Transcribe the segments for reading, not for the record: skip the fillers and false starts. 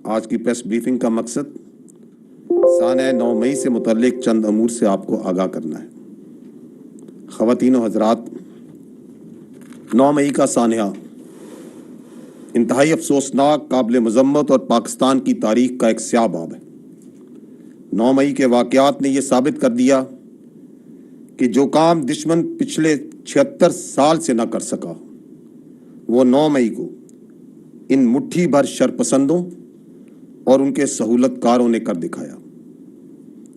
आज की press briefing का मकसद सानह 9 मई से मुतल्लिक चंद अमूर से आपको आगाह करना है। ख़वातीन व हज़रात, 9 मई का सानहा इंतहाई अफसोसनाक, काबिल मज़म्मत और पाकिस्तान की तारीख का एक स्याह बाब है। 9 मई के वाक़यात ने यह साबित कर दिया कि जो काम दुश्मन पिछले 76 साल से न कर सका, वो 9 मई को इन मुट्ठी भर शरपसंदों और उनके सहूलतकारों ने कर दिखाया,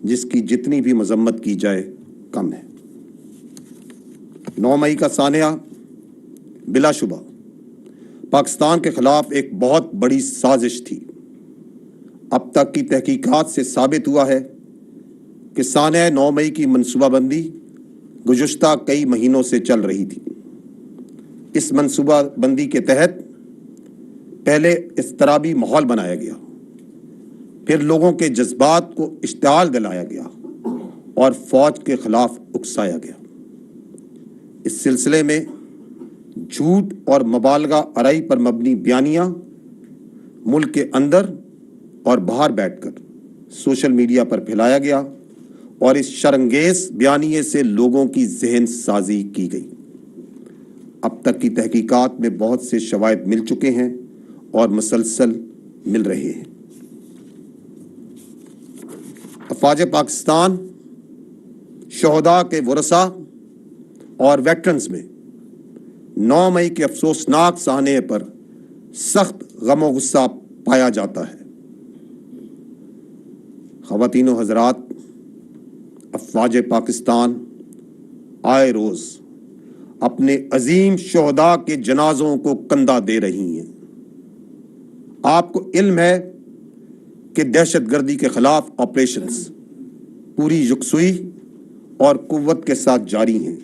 जिसकी जितनी भी मजम्मत की जाए कम है। 9 मई का सानहा बिलाशुबा पाकिस्तान के खिलाफ एक बहुत बड़ी साजिश थी। अब तक की तहकीकात से साबित हुआ है कि सानह 9 मई की मनसूबाबंदी गुज़श्ता कई महीनों से चल रही थी। इस मनसूबाबंदी के तहत पहले इज़्तिराबी माहौल बनाया गया, फिर लोगों के जज्बात को इश्तिआल दिलाया गया और फौज के खिलाफ उकसाया गया। इस सिलसिले में झूठ और मुबालगा आराई पर मबनी बयानियां मुल्क के अंदर और बाहर बैठकर सोशल मीडिया पर फैलाया गया और इस शर्मंगेज बयानिए से लोगों की जहन साजी की गई। अब तक की तहकीकात में बहुत से शवाहिद मिल चुके हैं और मुसलसल मिल रहे हैं। अफवाज पाकिस्तान शहदा के वरसा और वेटरन्स में 9 मई के अफसोसनाक साहने पर सख्त गम गुस्सा पाया जाता है। ख़वातीन व हज़रात, अफवाज पाकिस्तान आए रोज़ अपने अजीम शहदा के जनाजों को कंधा दे रही हैं। आपको इल्म है कि दहशतगर्दी के खिलाफ ऑपरेशंस पूरी यकसुई और कुव्वत के साथ जारी हैं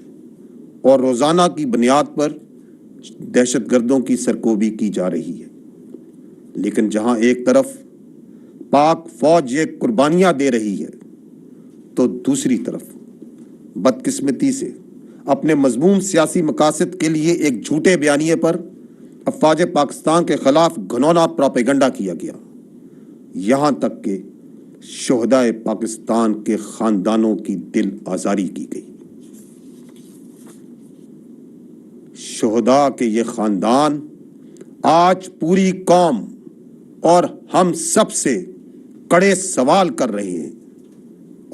और रोज़ाना की बुनियाद पर दहशतगर्दों की सरकोबी की जा रही है। लेकिन जहां एक तरफ पाक फौज ये कुर्बानियां दे रही है, तो दूसरी तरफ बदकिस्मती से अपने मजमूम सियासी मकासद के लिए एक झूठे बयानिए पर अफवाज पाकिस्तान के खिलाफ घनौना प्रोपेगेंडा किया गया। यहाँ तक कि शहदाए पाकिस्तान के खानदानों की दिल आज़ारी की गई। शहदा के ये खानदान आज पूरी कौम और हम सब से कड़े सवाल कर रहे हैं,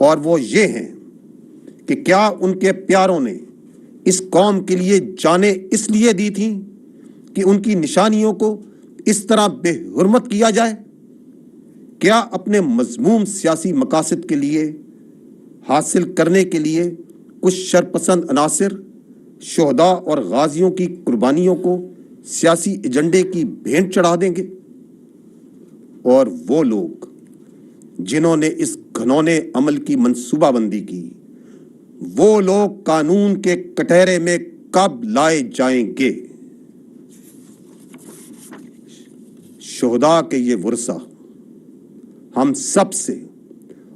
और वो ये हैं कि क्या उनके प्यारों ने इस कौम के लिए जानें इसलिए दी थी कि उनकी निशानियों को इस तरह बेहुरमत किया जाए? क्या अपने मजमूम सियासी मकासद के लिए हासिल करने के लिए कुछ शरपसंद अनासिर शहदा और गाजियों की कुर्बानियों को सियासी एजेंडे की भेंट चढ़ा देंगे? और वो लोग जिन्होंने इस घनौने अमल की मनसूबाबंदी की, वो लोग कानून के कटहरे में कब लाए जाएंगे? शहदा के ये वरसा हम सब से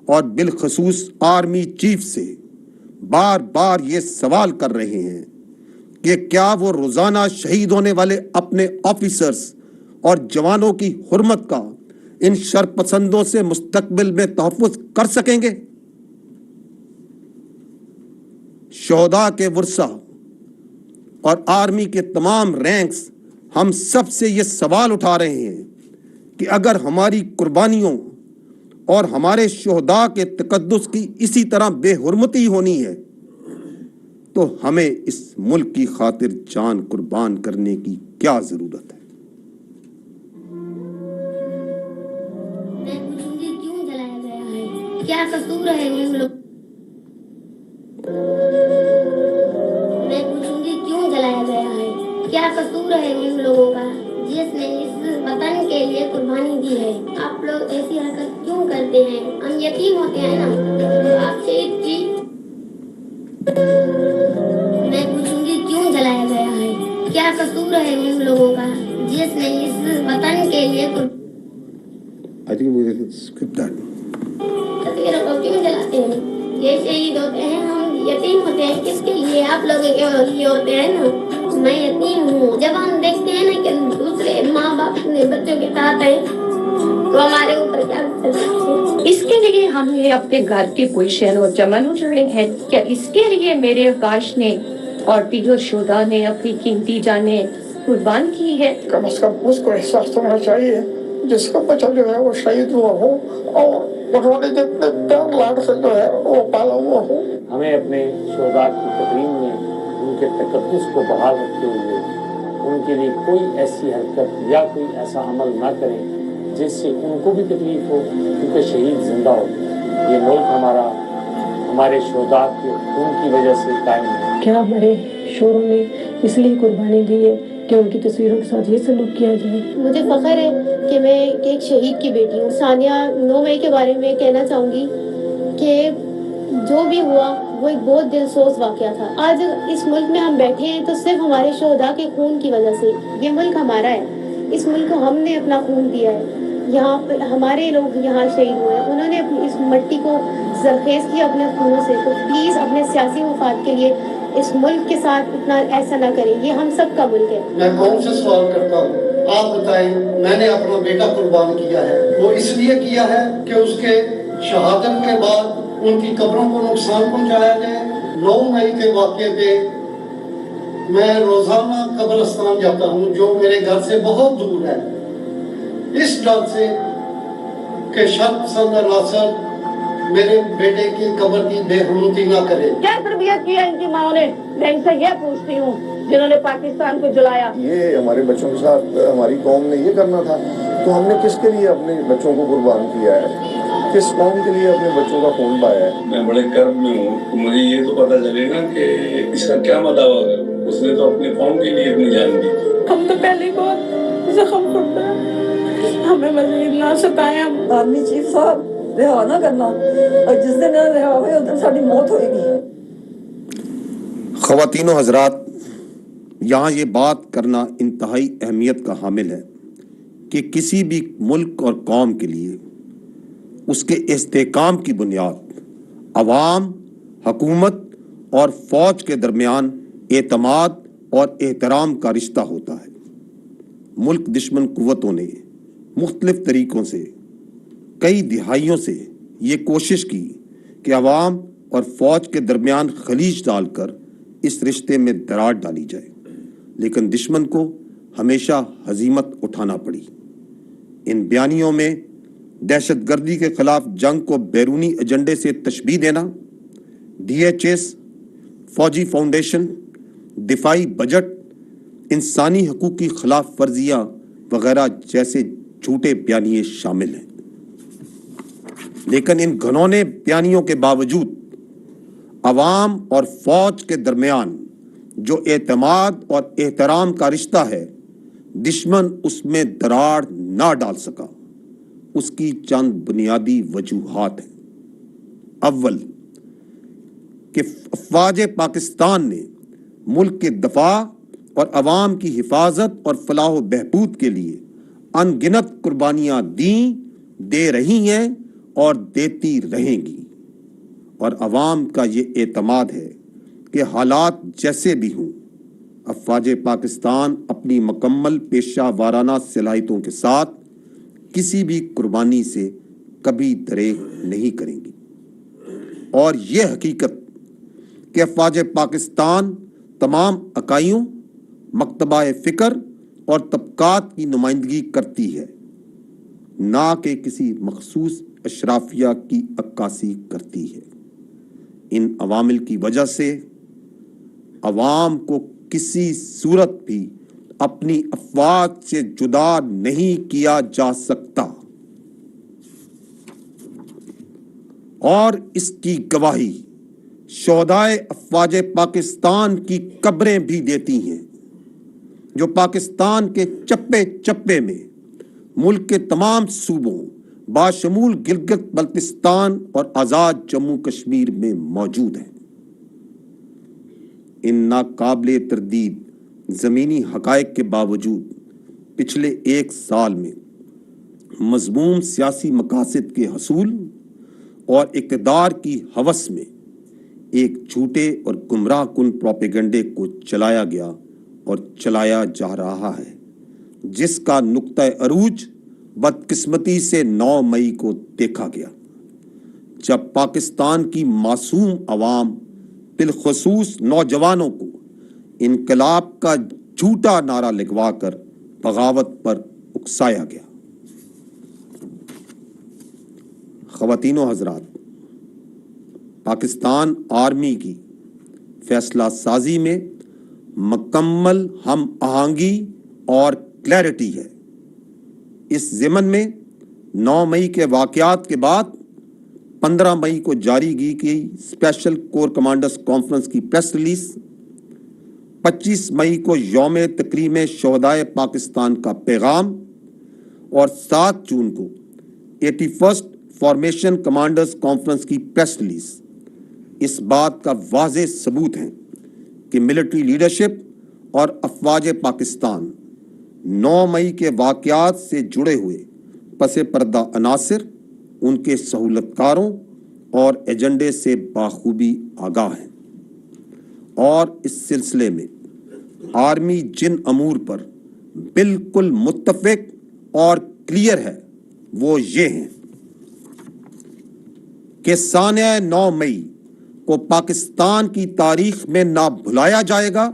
और बिलखसूस आर्मी चीफ से बार बार ये सवाल कर रहे हैं कि क्या वो रोजाना शहीद होने वाले अपने ऑफिसर्स और जवानों की हुर्मत का इन शरपसंदों से मुस्तकबिल में तहफ़्फ़ुज़ कर सकेंगे? शहदा के वरसा और आर्मी के तमाम रैंक्स हम सब से ये सवाल उठा रहे हैं कि अगर हमारी कुर्बानियों और हमारे शहदा के तकद्दुस की इसी तरह बेहुरमती होनी है, तो हमें इस मुल्क की खातिर जान कुर्बान करने की क्या जरूरत है? मैं पूछूंगी क्यों जलाया गया है? क्या कसूर है उन लोग? मैं पूछूंगी क्यों जलाया गया है? क्या कसूर है उन लोगों का जिसने इस वतन के लिए कुर्बानी दी है? आप लोग ऐसी हरकत क्यों करते हैं? हम यतीम होते हैं ना, तो आप शहीद की। मैं पूछूंगी क्यों जलाया गया है? क्या कसूर है उन लोगों का जिसने इस वतन के लिए तस्वीरों को क्यों जलाते हैं? ये शहीद होते हैं, हम यतीम होते हैं, किसके लिए? आप लोगों के लिए होते हैं ना। मैं यतीम हूँ। जब हम देखते हैं ना कि दूसरे माँ बाप अपने बच्चों के साथ हैं, तो हमारे ऊपर क्या गुजर। इसके लिए हमने अपने घर की पोजीशन और जमन उठाए हैं। क्या इसके लिए मेरे आकाश ने और दीगर शुदा ने अपनी कीमती जानें कुर्बान की है? कम से कम उसको एहसास होना चाहिए जिसका बच्चा जो है वो शहीद हुआ हो और उन्होंने जितने प्यार लाड से जो है वो पाला हुआ हो। हमें अपने शोहदा की तकरीम में उनके तकद्दुस को बहाल रखते हुए उनके लिए कोई ऐसी हरकत या कोई ऐसा अमल ना करें जिससे उनको भी तकलीफ हो, क्योंकि शहीद जिंदा हो। ये मुल्क हमारा हमारे शोहदा के खून की वजह से कायम है। क्या हमारे शोरों ने इसलिए कुर्बानी दी है कि उनकी तस्वीरों के साथ ये सलूक किया जाए? मुझे फख्र है कि मैं एक शहीद की बेटी हूँ। सानिया 9 मई के बारे में कहना चाहूँगी कि जो भी हुआ वो एक बहुत दिलसोज वाक़या था। आज इस मुल्क में हम बैठे हैं तो सिर्फ हमारे शोहदा के खून की वजह से। ये मुल्क हमारा है, इस मुल्क को हमने अपना खून दिया है। यहाँ पर हमारे लोग यहाँ शहीद हुए, उन्होंने अपनी इस मिट्टी को जरखेज किया अपने खूनों से। तो प्लीज़ अपने सियासी मफाद के लिए इस मुल्क के साथ इतना ऐसा ना करें। ये हम सब का मुल्क है। मैं कौन से सवाल करता हूँ, आप बताएं। मैंने अपना बेटा कुर्बान किया है, वो इसलिए किया है कि उसके शहादत के बाद उनकी कब्रों को नुकसान पहुंचाया जाए। 9 मई के वाक़े पे मैं रोजाना कब्रिस्तान जाता हूँ जो मेरे घर से बहुत दूर है, इस डर से कि शर्त नासर मेरे बेटे की कब्र की बेहुरमती ना करे। क्या तरबियत की है इनकी माँ ने? मैं इनसे यह पूछती हूँ जिन्होंने पाकिस्तान को जलाया। ये हमारे बच्चों के साथ हमारी कौम ने ये करना था, तो हमने किसके लिए अपने बच्चों को कुर्बान किया है, किस कौम के लिए अपने बच्चों का खून बहाया है? मैं बड़े कर्म में हूँ, मुझे ये तो पता चले ना कि इसका क्या मदावा है। उसने तो अपनी कौम के लिए अपनी जान दी। हम तो पहले बहुत जख्म खुर्दा, हमें मजीद ना सताएं। आर्मी चीफ साहब रिहा ना करना, और जिस दिन रिहा हुए उस दिन साड़ी मौत होगी। ख़वातीन व हज़रात, यहाँ ये बात करना इंतहाई अहमियत का हामिल है कि किसी भी मुल्क और कौम के लिए उसके इस्तेकाम की बुनियाद अवाम, हुकूमत और फ़ौज के दरमियान एतमाद और एहतराम का रिश्ता होता है। मुल्क दुश्मन कुव्वतों ने मुख्तलिफ तरीक़ों से कई दिहाइयों से ये कोशिश की कि अवाम और फ़ौज के दरमियान खलीज डालकर इस रिश्ते में दरार डाली जाए, लेकिन दुश्मन को हमेशा हजीमत उठाना पड़ी। इन बयानियों में दहशतगर्दी के खिलाफ जंग को बैरूनी एजेंडे से तशबीह देना, DHS, फौजी फाउंडेशन, दिफाई बजट, इंसानी हकूक़ की खिलाफ वर्जियाँ वगैरह जैसे झूठे बयानिए शामिल हैं। लेकिन इन घनौने बयानियों के बावजूद अवाम और फौज के दरमियान जो एतमाद और एहतराम का रिश्ता है, दुश्मन उसमें दरार ना डाल सका। उसकी चंद बुनियादी वजूहात हैं। अव्वल कि अफवाज पाकिस्तान ने मुल्क के दफा और अवाम की हिफाजत और फलाह बहबूद के लिए अनगिनत कुर्बानियाँ दी, दे रही हैं और देती रहेंगी, और अवाम का ये एतमाद है कि हालात जैसे भी हों, अफवाज पाकिस्तान अपनी मुकम्मल पेशा वाराना सलाहियतों के साथ किसी भी कुर्बानी से कभी दरेग नहीं करेंगी। और ये हकीकत कि अफवाज पाकिस्तान तमाम अकाइयों, मकतबा फ़िक्र और तबकात की नुमाइंदगी करती है, ना कि किसी मखसूस अशराफिया की अक्कासी करती है। इन अवामिल की वजह से अवाम को किसी सूरत भी अपनी अफवाज से जुदा नहीं किया जा सकता, और इसकी गवाही शोहदाए अफवाज पाकिस्तान की कब्रें भी देती हैं, जो पाकिस्तान के चप्पे चप्पे में मुल्क के तमाम सूबों बाशमूल गिलगित बल्तिस्तान और आज़ाद जम्मू कश्मीर में मौजूद हैं। इन नाकाबिले तरदीद ज़मीनी हक़ाइक़ के बावजूद पिछले 1 साल में मज़मूम सियासी मकासद के हसूल और इक़्तिदार की हवस में एक झूठे और गुमराह कुन प्रोपेगेंडे को चलाया गया और चलाया जा रहा है, जिसका नुक्ता अरूज बदकिस्मती से 9 मई को देखा गया, जब पाकिस्तान की मासूम अवाम, बिलखसूस नौजवानों को इनकलाब का झूठा नारा लिखवाकर बगावत पर उकसाया गया। ख़वातीनो हज़रात, पाकिस्तान आर्मी की फैसला साजी में मुकम्मल हम आहंगी और क्लैरिटी है। इस ज़िमन में 9 मई के वाक़यात के बाद 15 मई को जारी की गई स्पेशल कोर कमांडर्स कॉन्फ्रेंस की प्रेस रिलीज, 25 मई को यौम तकरीम शहदाए पाकिस्तान का पैगाम और 7 जून को 81st फॉर्मेशन कमांडर्स कॉन्फ्रेंस की प्रेस रिलीज इस बात का वाज़ेह सबूत है कि मिलिट्री लीडरशिप और अफवाज पाकिस्तान 9 मई के वाक़यात से जुड़े हुए पसे पर्दा अनासिर, उनके सहूलतकारों और एजेंडे से बाखूबी आगाह हैं और इस सिलसिले में आर्मी जिन अमूर पर बिल्कुल मुत्तफिक और क्लियर है वो ये हैं कि सानिया 9 मई को पाकिस्तान की तारीख में ना भुलाया जाएगा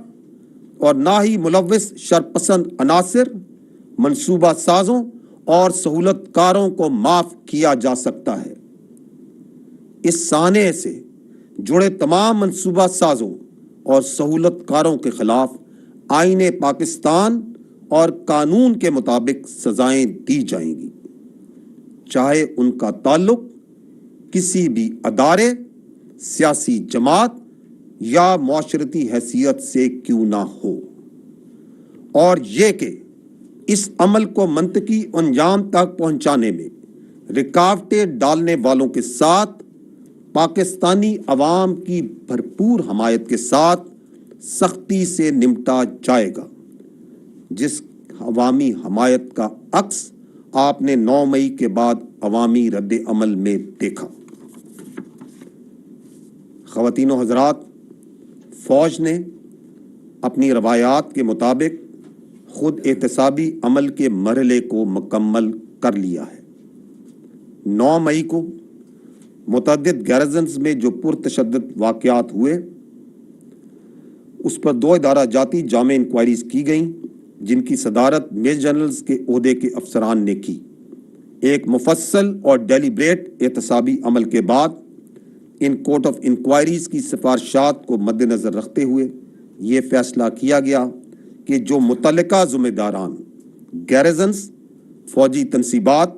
और ना ही मुलव्विस शरपसंद अनासिर, मंसूबा साजों और सहूलतकारों को माफ किया जा सकता है। इस साने से जुड़े तमाम मंसूबा साजों और सहूलतकारों के खिलाफ आईने पाकिस्तान और कानून के मुताबिक सजाएं दी जाएंगी, चाहे उनका ताल्लुक किसी भी अदारे, सियासी जमात या माशरती हैसियत से क्यों ना हो, और ये कि इस अमल को मंतकी अंजाम तक पहुंचाने में रुकावटें डालने वालों के साथ पाकिस्तानी अवाम की भरपूर हमायत के साथ सख्ती से निपटा जाएगा, जिस अवामी हमायत का अक्स आपने 9 मई के बाद अवामी रद्द अमल में देखा। ख़वातीनो हज़रात, फ़ौज ने अपनी रवायात के मुताबिक खुद एहतसाबी अमल के मरहले को मुकम्मल कर लिया है। 9 मई को मुतअद्दिद गैरजन्स में जो पुरतशद्दुद वाक़यात हुए उस पर 2 इदारा जाती जामे इंक्वायरीज की गईं, जिनकी सदारत मेजर जनरल्स के ओहदे के अफसरान ने की। एक मुफस्सल और डेलिब्रेट एहतसाबी अमल के बाद इन कोर्ट ऑफ इंक्वायरीज की सिफारिशात को मद्देनज़र रखते हुए ये फैसला किया गया कि जो मुतल्लिका ज़िम्मेदारान गैरजन्स, फौजी तनसीबात,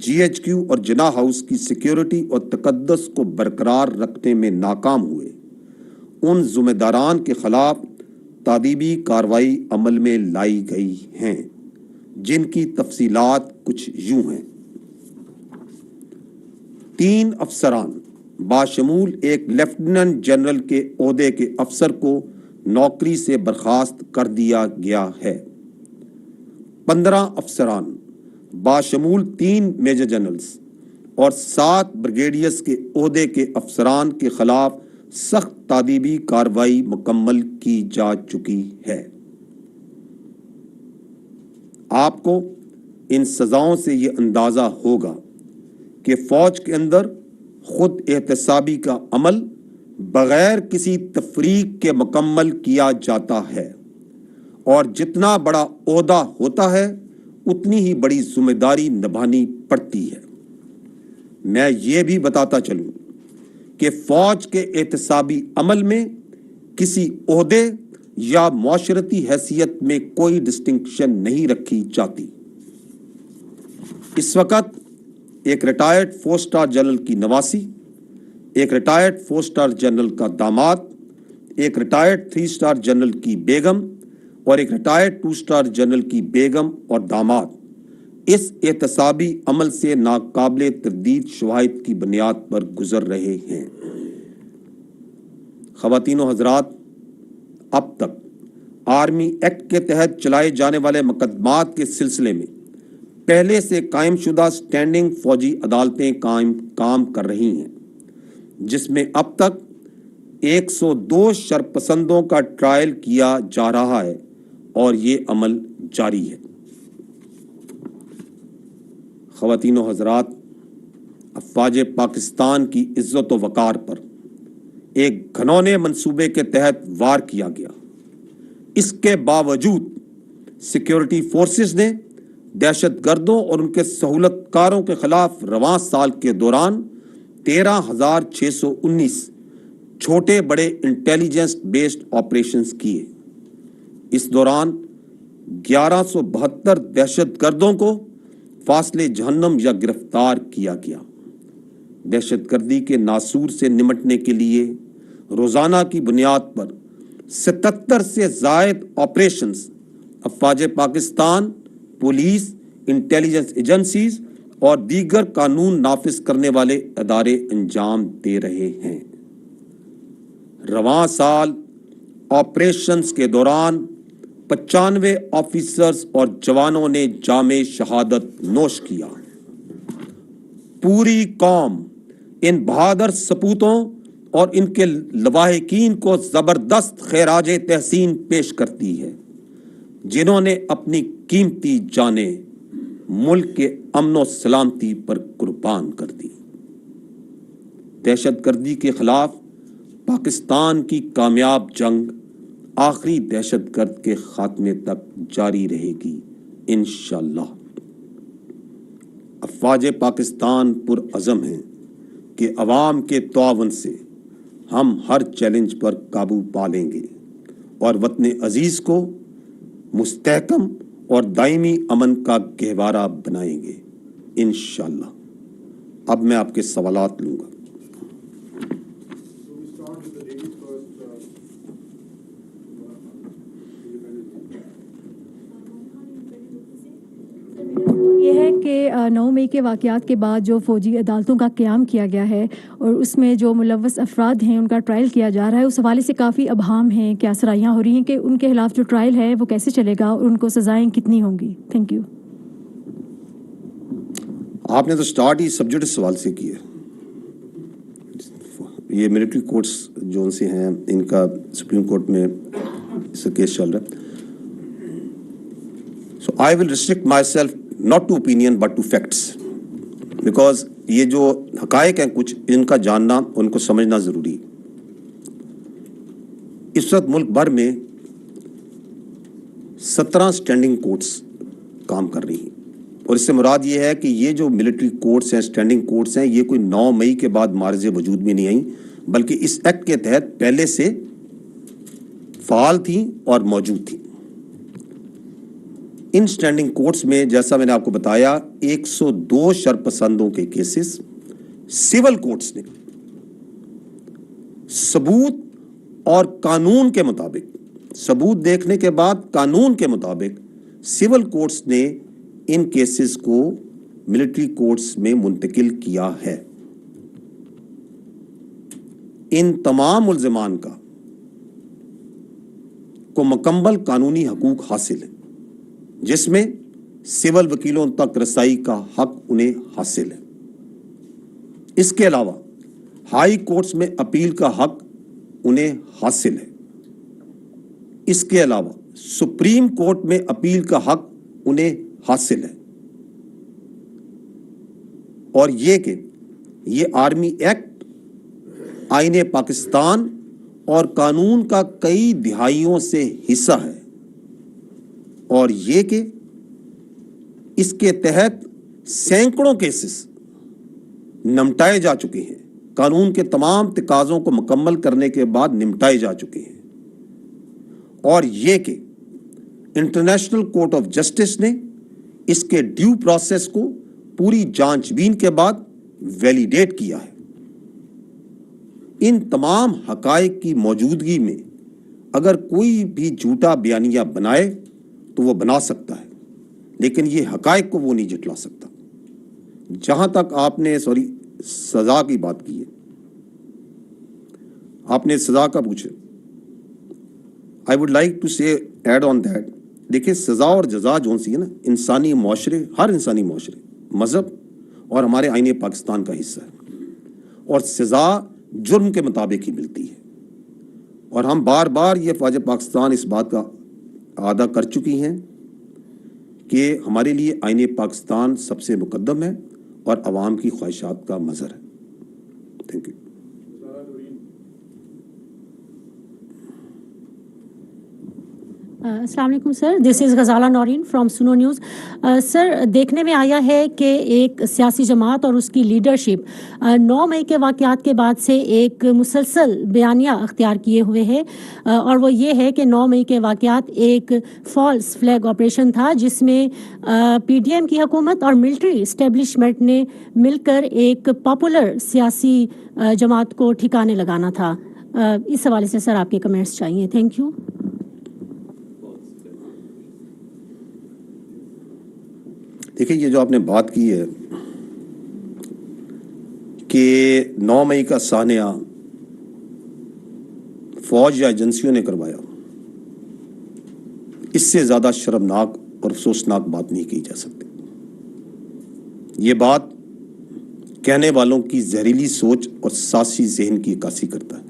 GHQ और जिना हाउस की सिक्योरिटी और तकद्दुस को बरकरार रखने में नाकाम हुए, उन ज़िम्मेदारान के खिलाफ तादीबी कार्रवाई अमल में लाई गई हैं, जिनकी तफसीलात कुछ यूं हैं। 3 अफसरान बाशमूल एक लेफ्टिनेंट जनरल के ओहदे के अफसर को नौकरी से बर्खास्त कर दिया गया है। 15 अफसरान बाशमूल 3 मेजर जनरल्स और 7 ब्रिगेडियर्स के ओहदे के अफसरान के खिलाफ सख्त तादीबी कार्रवाई मुकम्मल की जा चुकी है। आपको इन सजाओं से ये अंदाज़ा होगा कि फ़ौज के अंदर खुद एहतसाबी का अमल बग़ैर किसी तफरीक के मुकम्मल किया जाता है और जितना बड़ा ओहदा होता है उतनी ही बड़ी जिम्मेदारी निभानी पड़ती है। मैं ये भी बताता चलूँ कि फ़ौज के एहतसाबी अमल में किसी ओहदे या माशरती हैसियत में कोई डिस्टिंक्शन नहीं रखी जाती। इस वक्त एक रिटायर्ड 4 स्टार जनरल की नवासी, एक रिटायर्ड 4 स्टार जनरल का दामाद, एक रिटायर्ड 3 स्टार जनरल की बेगम और एक रिटायर्ड 2 स्टार जनरल की बेगम और दामाद इस एहतसाबी अमल से नाकाबिले तरदीद शवाहिद की बुनियाद पर गुजर रहे हैं। ख़वातीनो हज़रात, अब तक आर्मी एक्ट के तहत चलाए जाने वाले मुकदमात के सिलसिले में पहले से कायम शुदा स्टैंडिंग फौजी अदालतें काम कर रही हैं, जिसमें अब तक 102 शरपसंदों का ट्रायल किया जा रहा है और ये अमल जारी है। ख़वातीन व हज़रात, अफ़वाज पाकिस्तान की इज़्ज़त व वक़ार पर एक घनौने मंसूबे के तहत वार किया गया। इसके बावजूद सिक्योरिटी फोर्सेस ने दहशतगर्दों और उनके सहूलतकारों के खिलाफ रवां साल के दौरान 13,619 छोटे बड़े इंटेलिजेंस बेस्ड ऑपरेशंस किए। इस दौरान 1172 दहशतगर्दों को फासले जहन्नम या गिरफ्तार किया गया। दहशतगर्दी के नासूर से निमटने के लिए रोज़ाना की बुनियाद पर 77 से ज़ायद ऑपरेशंस अफ़वाज पाकिस्तान, पुलिस, इंटेलिजेंस एजेंसीज और दीगर कानून नाफिज करने वाले अदारे अंजाम दे रहे हैं। रवां साल ऑपरेशंस के दौरान 95 ऑफिसर्स और जवानों ने जामे शहादत नोश किया। पूरी कौम इन बहादुर सपूतों और इनके लवाहिकीन को ज़बरदस्त खैराज तहसीन पेश करती है, जिन्होंने अपनी कीमती जानें मुल्क के अमन व सलामती पर कुर्बान कर दी। दहशतगर्दी के खिलाफ पाकिस्तान की कामयाब जंग आखिरी दहशतगर्द के खात्मे तक जारी रहेगी इंशाअल्लाह। अफ़वाज पाकिस्तान पुरअज़म है कि अवाम के ताउन से हम हर चैलेंज पर काबू पा लेंगे और वतन अजीज़ को मुस्तहकम और दायमी अमन का गहवारा बनाएंगे इंशाअल्लाह। अब मैं आपके सवालात लूँगा। ये है कि 9 मई के वाक़यात के बाद जो फ़ौजी अदालतों का क़याम किया गया है और उसमें जो मुलव्वस अफराद हैं उनका ट्रायल किया जा रहा है, उस हवाले से काफ़ी अबहाम हैं, क्या सराहियाँ हो रही हैं कि उनके खिलाफ जो ट्रायल है वो कैसे चलेगा और उनको सज़ाएँ कितनी होंगी? Thank you. आपने तो स्टार्ट ही सब्जेक्ट सवाल से किया। ये मिलिट्री कोर्ट्स जो उनसे हैं, इनका सुप्रीम कोर्ट में इसका केस चल रहा है। So I will restrict myself not to opinion but to facts, because ये जो हकायक हैं कुछ, इनका जानना, उनको समझना ज़रूरी। इस वक्त मुल्क भर में 17 स्टैंडिंग कोर्ट्स काम कर रही हैं और इससे मुराद ये है कि ये जो मिलिट्री कोर्ट्स हैं, स्टैंडिंग कोर्ट्स हैं, ये कोई 9 मई के बाद मार्ज़े वजूद में नहीं आई, बल्कि इस एक्ट के तहत पहले से फ़ाल थी और मौजूद थी। इन स्टैंडिंग कोर्ट्स में जैसा मैंने आपको बताया 102 शरपसंदों के केसेस सिविल कोर्ट्स ने सबूत और कानून के मुताबिक, सबूत देखने के बाद कानून के मुताबिक सिविल कोर्ट्स ने इन केसेस को मिलिट्री कोर्ट्स में मुंतकिल किया है। इन तमाम मुल्ज़िमान को मुकम्मल कानूनी हकूक हासिल है, जिसमें सिविल वकीलों तक रसाई का हक उन्हें हासिल है। इसके अलावा हाई कोर्ट्स में अपील का हक उन्हें हासिल है। इसके अलावा सुप्रीम कोर्ट में अपील का हक उन्हें हासिल है। और ये कि ये आर्मी एक्ट आईने पाकिस्तान और कानून का कई दिहाइयों से हिस्सा है और ये कि इसके तहत सैकड़ों केसेस निपटाए जा चुके हैं, कानून के तमाम तकाज़ों को मुकम्मल करने के बाद निपटाए जा चुके हैं। और ये कि इंटरनेशनल कोर्ट ऑफ जस्टिस ने इसके ड्यू प्रोसेस को पूरी जांचबीन के बाद वैलिडेट किया है। इन तमाम हकायक की मौजूदगी में अगर कोई भी झूठा बयानिया बनाए तो वो बना सकता है, लेकिन ये हकायक को वो नहीं झुटला सकता। जहां तक आपने सजा की बात की है, आपने सजा का पूछे, आई वुड लाइक टू से एड ऑन दैट। देखिए, सजा और जजा जो सी है ना, इंसानी माशरे, हर इंसानी माशरे मज़हब और हमारे आईने पाकिस्तान का हिस्सा है और सजा जुर्म के मुताबिक ही मिलती है। और हम बार बार ये फ़ौज पाकिस्तान इस बात का आदा कर चुकी हैं کہ ہمارے لیے آئین پاکستان سب سے مقدم ہے اور عوام کی خواہشات کا مظہر ہے. Thank you. السلام علیکم سر، دس از غزالہ نورین فرام سنو نیوز. سر، دیکھنے میں آیا ہے کہ ایک سیاسی جماعت اور اس کی لیڈرشپ 9 مئی کے واقعات کے بعد سے ایک مسلسل بیانیہ اختیار کیے ہوئے ہے، اور وہ یہ ہے کہ 9 مئی کے واقعات ایک فالس فلیگ آپریشن تھا جس میں پی ڈی ایم کی حکومت اور ملٹری اسٹیبلشمنٹ نے مل کر ایک پاپولر سیاسی جماعت کو ٹھکانے لگانا تھا. اس حوالے سے سر آپ کے کمنٹس چاہیے. Thank you. دیکھیں، یہ جو آپ نے بات کی ہے کہ 9 مئی کا سانحہ فوج یا ایجنسیوں نے کروایا، اس سے زیادہ شرمناک اور افسوسناک بات نہیں کی جا سکتی. یہ بات کہنے والوں کی زہریلی سوچ اور سیاسی ذہن کی عکاسی کرتا ہے.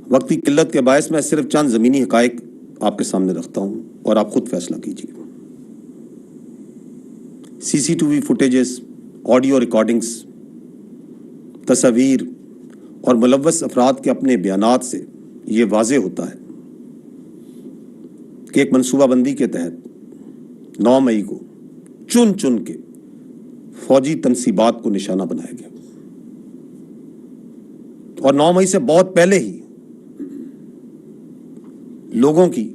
وقت کی قلت کے باعث میں صرف چند زمینی حقائق آپ کے سامنے رکھتا ہوں اور آپ خود فیصلہ کیجیے. CCTV فوٹیجز، آڈیو ریکارڈنگز، تصاویر اور ملوث افراد کے اپنے بیانات سے یہ واضح ہوتا ہے کہ ایک منصوبہ بندی کے تحت 9 مئی کو چن چن کے فوجی تنصیبات کو نشانہ بنایا گیا، اور 9 مئی سے بہت پہلے ہی لوگوں کی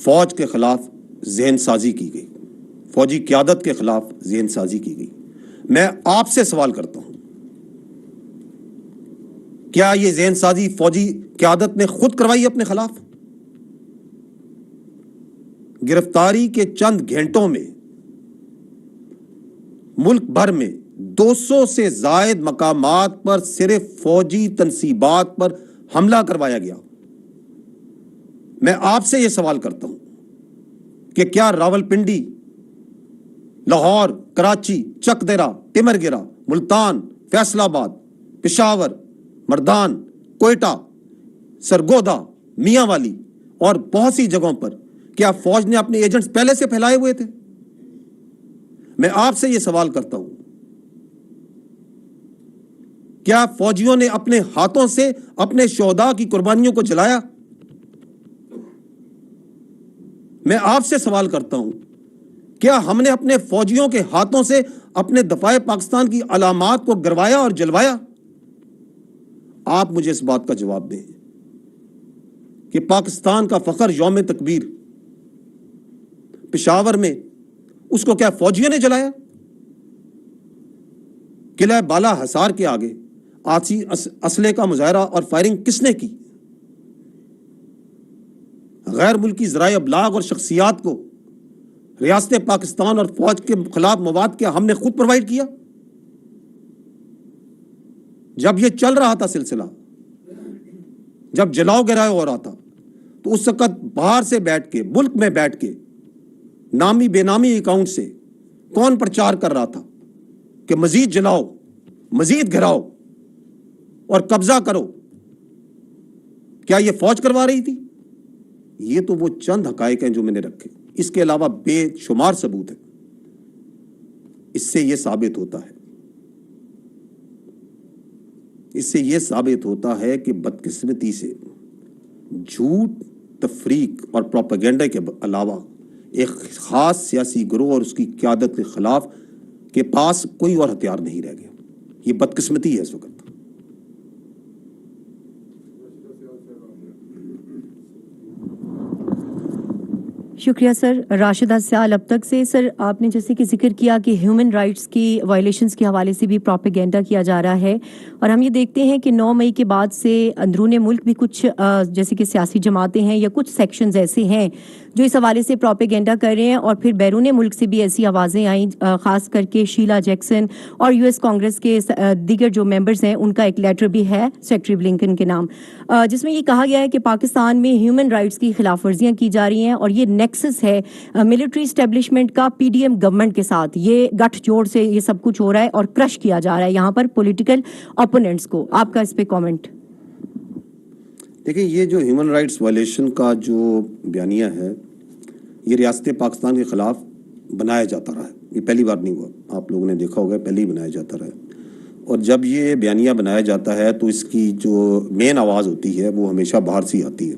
فوج کے خلاف ذہن سازی کی گئی، فوجی قیادت کے خلاف ذہن سازی کی گئی. میں آپ سے سوال کرتا ہوں، کیا یہ ذہن سازی فوجی قیادت نے خود کروائی اپنے خلاف؟ گرفتاری کے چند گھنٹوں میں ملک بھر میں 200 سے زائد مقامات پر صرف فوجی تنصیبات پر حملہ کروایا گیا. میں آپ سے یہ سوال کرتا ہوں کہ کیا راولپنڈی، لاہور، کراچی، چک دیرہ، ٹمر گرہ، ملتان، فیصل آباد، پشاور، مردان، کوئٹہ، سرگودا، میاں والی اور بہت سی جگہوں پر کیا فوج نے اپنے ایجنٹس پہلے سے پھیلائے ہوئے تھے؟ میں آپ سے یہ سوال کرتا ہوں، کیا فوجیوں نے اپنے ہاتھوں سے اپنے شہداء کی قربانیوں کو جلایا؟ میں آپ سے سوال کرتا ہوں، کیا ہم نے اپنے فوجیوں کے ہاتھوں سے اپنے دفاع پاکستان کی علامات کو گروایا اور جلوایا؟ آپ مجھے اس بات کا جواب دیں کہ پاکستان کا فخر یوم تکبیر پشاور میں، اس کو کیا فوجیوں نے جلایا؟ قلعہ بالا حصار کے آگے آتی اسلحے کا مظاہرہ اور فائرنگ کس نے کی؟ غیر ملکی ذرائع ابلاغ اور شخصیات کو ریاست پاکستان اور فوج کے خلاف مواد کیا ہم نے خود پرووائڈ کیا؟ جب یہ چل رہا تھا سلسلہ، جب جلاؤ گراؤ ہو رہا تھا، تو اس وقت باہر سے بیٹھ کے، ملک میں بیٹھ کے نامی بے نامی اکاؤنٹ سے کون پرچار کر رہا تھا کہ مزید جلاؤ، مزید گھراؤ اور قبضہ کرو؟ کیا یہ فوج کروا رہی تھی؟ یہ تو وہ چند حقائق ہیں جو میں نے رکھے، اس کے علاوہ بے شمار ثبوت ہیں. اس سے یہ ثابت ہوتا ہے کہ بدقسمتی سے جھوٹ، تفریق اور پروپیگنڈا کے علاوہ ایک خاص سیاسی گروہ اور اس کی قیادت کے خلاف کے پاس کوئی اور ہتھیار نہیں رہ گیا. یہ بدقسمتی ہے اس وقت. شکریہ سر. راشدہ سیال اب تک سے. سر، آپ نے جیسے کہ ذکر کیا کہ ہیومن رائٹس کی وائلیشنز کے حوالے سے بھی پروپیگنڈا کیا جا رہا ہے، اور ہم یہ دیکھتے ہیں کہ 9 مئی کے بعد سے اندرون ملک بھی کچھ جیسے کہ سیاسی جماعتیں ہیں یا کچھ سیکشنز ایسے ہیں جو اس حوالے سے پروپیگنڈا کر رہے ہیں، اور پھر بیرون ملک سے بھی ایسی آوازیں آئیں، خاص کر کے شیلا جیکسن اور US کانگریس کے دیگر جو ممبرز ہیں ان کا ایک لیٹر بھی ہے سیکٹری بلنکن کے نام، جس میں یہ کہا گیا ہے کہ پاکستان میں ہیومن رائٹس کی خلاف ورزیاں کی جا رہی ہیں، اور یہ نیکسس ہے ملٹری اسٹیبلشمنٹ کا PDM گورنمنٹ کے ساتھ. یہ گٹھ جوڑ سے یہ سب کچھ ہو رہا ہے اور کرش کیا جا رہا ہے یہاں پر پولیٹیکل اپوننٹس کو. آپ کا اس پہ کامنٹ؟ دیکھیں، یہ جو ہیومن رائٹس وائلیشن کا جو بیانیہ ہے یہ ریاست پاکستان کے خلاف بنایا جاتا رہا ہے. یہ پہلی بار نہیں ہوا, آپ لوگوں نے دیکھا ہوگا پہلے ہی بنایا جاتا رہا ہے. اور جب یہ بیانیہ بنایا جاتا ہے تو اس کی جو مین آواز ہوتی ہے وہ ہمیشہ باہر سے ہی آتی ہے,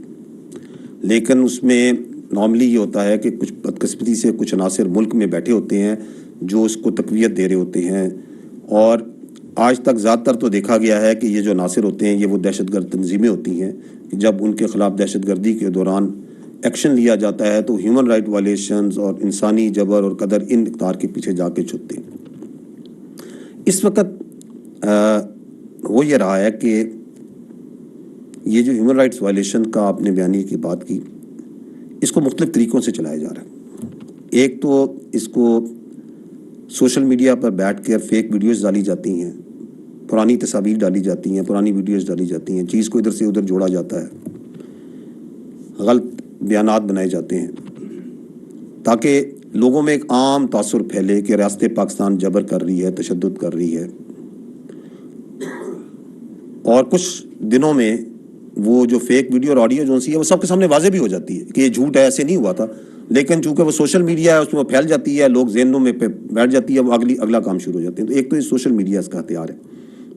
لیکن اس میں نارملی یہ ہوتا ہے کہ کچھ بدقسمتی سے کچھ عناصر ملک میں بیٹھے ہوتے ہیں جو اس کو تقویت دے رہے ہوتے ہیں. اور آج تک زیادہ تر تو دیکھا گیا ہے کہ یہ جو عناصر ہوتے ہیں یہ وہ دہشت گرد تنظیمیں ہوتی ہیں کہ جب ان کے خلاف دہشت گردی کے دوران ایکشن لیا جاتا ہے تو ہیومن رائٹ وائلیشنز اور انسانی جبر اور قدر ان اقدار کے پیچھے جا کے چھپتے ہیں. اس وقت ہو یہ رہا ہے کہ یہ جو ہیومن رائٹس وائلیشن کا آپ نے بیانیے کی بات کی, اس کو مختلف طریقوں سے چلایا جا رہا ہے. ایک تو اس کو سوشل میڈیا پر بیٹھ کر فیک ویڈیوز ڈالی جاتی ہیں, پرانی تصاویر ڈالی جاتی ہیں, پرانی ویڈیوز ڈالی جاتی ہیں, چیز کو ادھر سے ادھر جوڑا جاتا ہے, غلط بیانات بنائے جاتے ہیں تاکہ لوگوں میں ایک عام تاثر پھیلے کہ ریاست پاکستان جبر کر رہی ہے, تشدد کر رہی ہے. اور کچھ دنوں میں وہ جو فیک ویڈیو اور آڈیو جو سی ہے وہ سب کے سامنے واضح بھی ہو جاتی ہے کہ یہ جھوٹ ہے, ایسے نہیں ہوا تھا, لیکن چونکہ وہ سوشل میڈیا ہے اس میں وہ پھیل جاتی ہے, لوگ ذہنوں میں بیٹھ جاتی ہے, وہ اگلا کام شروع ہو جاتے ہیں. تو ایک تو یہ سوشل میڈیا اس کا ہتھیار ہے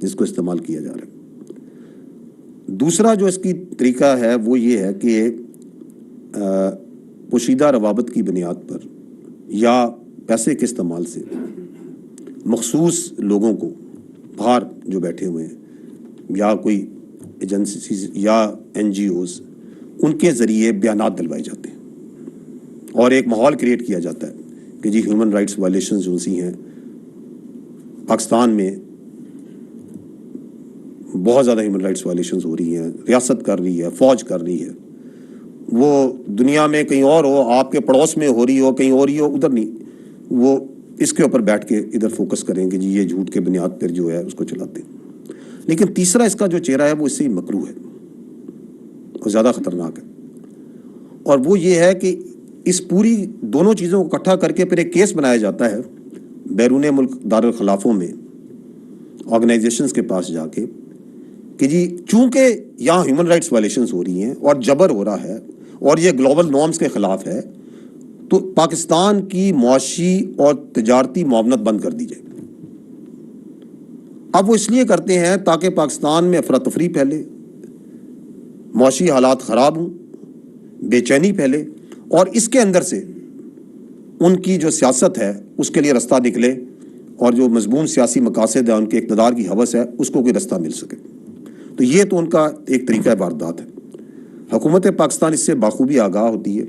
جس کو استعمال کیا جا رہا ہے. دوسرا جو اس کی طریقہ ہے وہ یہ ہے کہ پوشیدہ روابط کی بنیاد پر یا پیسے کے استعمال سے مخصوص لوگوں کو باہر جو بیٹھے ہوئے ہیں یا کوئی ایجنسیز یا این جی اوز, ان کے ذریعے بیانات دلوائے جاتے ہیں اور ایک ماحول کریٹ کیا جاتا ہے کہ جی ہیومن رائٹس وائلیشنز جو سی ہیں پاکستان میں بہت زیادہ ہیومن رائٹس وائلیشنز ہو رہی ہیں, ریاست کر رہی ہے, فوج کر رہی ہے, وہ دنیا میں کہیں اور ہو, آپ کے پڑوس میں ہو رہی ہو, کہیں اور ہی ہو, ادھر نہیں, وہ اس کے اوپر بیٹھ کے ادھر فوکس کریں گے جی یہ جھوٹ کے بنیاد پر جو ہے اس کو چلاتے ہیں. لیکن تیسرا اس کا جو چہرہ ہے وہ اس سے ہی مکروہ ہے اور زیادہ خطرناک ہے, اور وہ یہ ہے کہ اس پوری دونوں چیزوں کو اکٹھا کر کے پھر ایک کیس بنایا جاتا ہے بیرون ملک دارالخلافوں میں آرگنائزیشنز کے پاس جا کے کہ جی چونکہ یہاں ہیومن رائٹس وائلیشنز ہو رہی ہیں اور جبر ہو رہا ہے اور یہ گلوبل نارمز کے خلاف ہے, تو پاکستان کی معاشی اور تجارتی معاونت بند کر دی جائے. اب وہ اس لیے کرتے ہیں تاکہ پاکستان میں افراتفری پھیلے, معاشی حالات خراب ہوں, بے چینی پھیلے, اور اس کے اندر سے ان کی جو سیاست ہے اس کے لیے رستہ نکلے, اور جو مضمون سیاسی مقاصد ہے, ان کے اقتدار کی ہوس ہے, اس کو کوئی رستہ مل سکے. تو یہ تو ان کا ایک طریقہ واردات ہے. حکومت پاکستان اس سے بخوبی آگاہ ہوتی ہے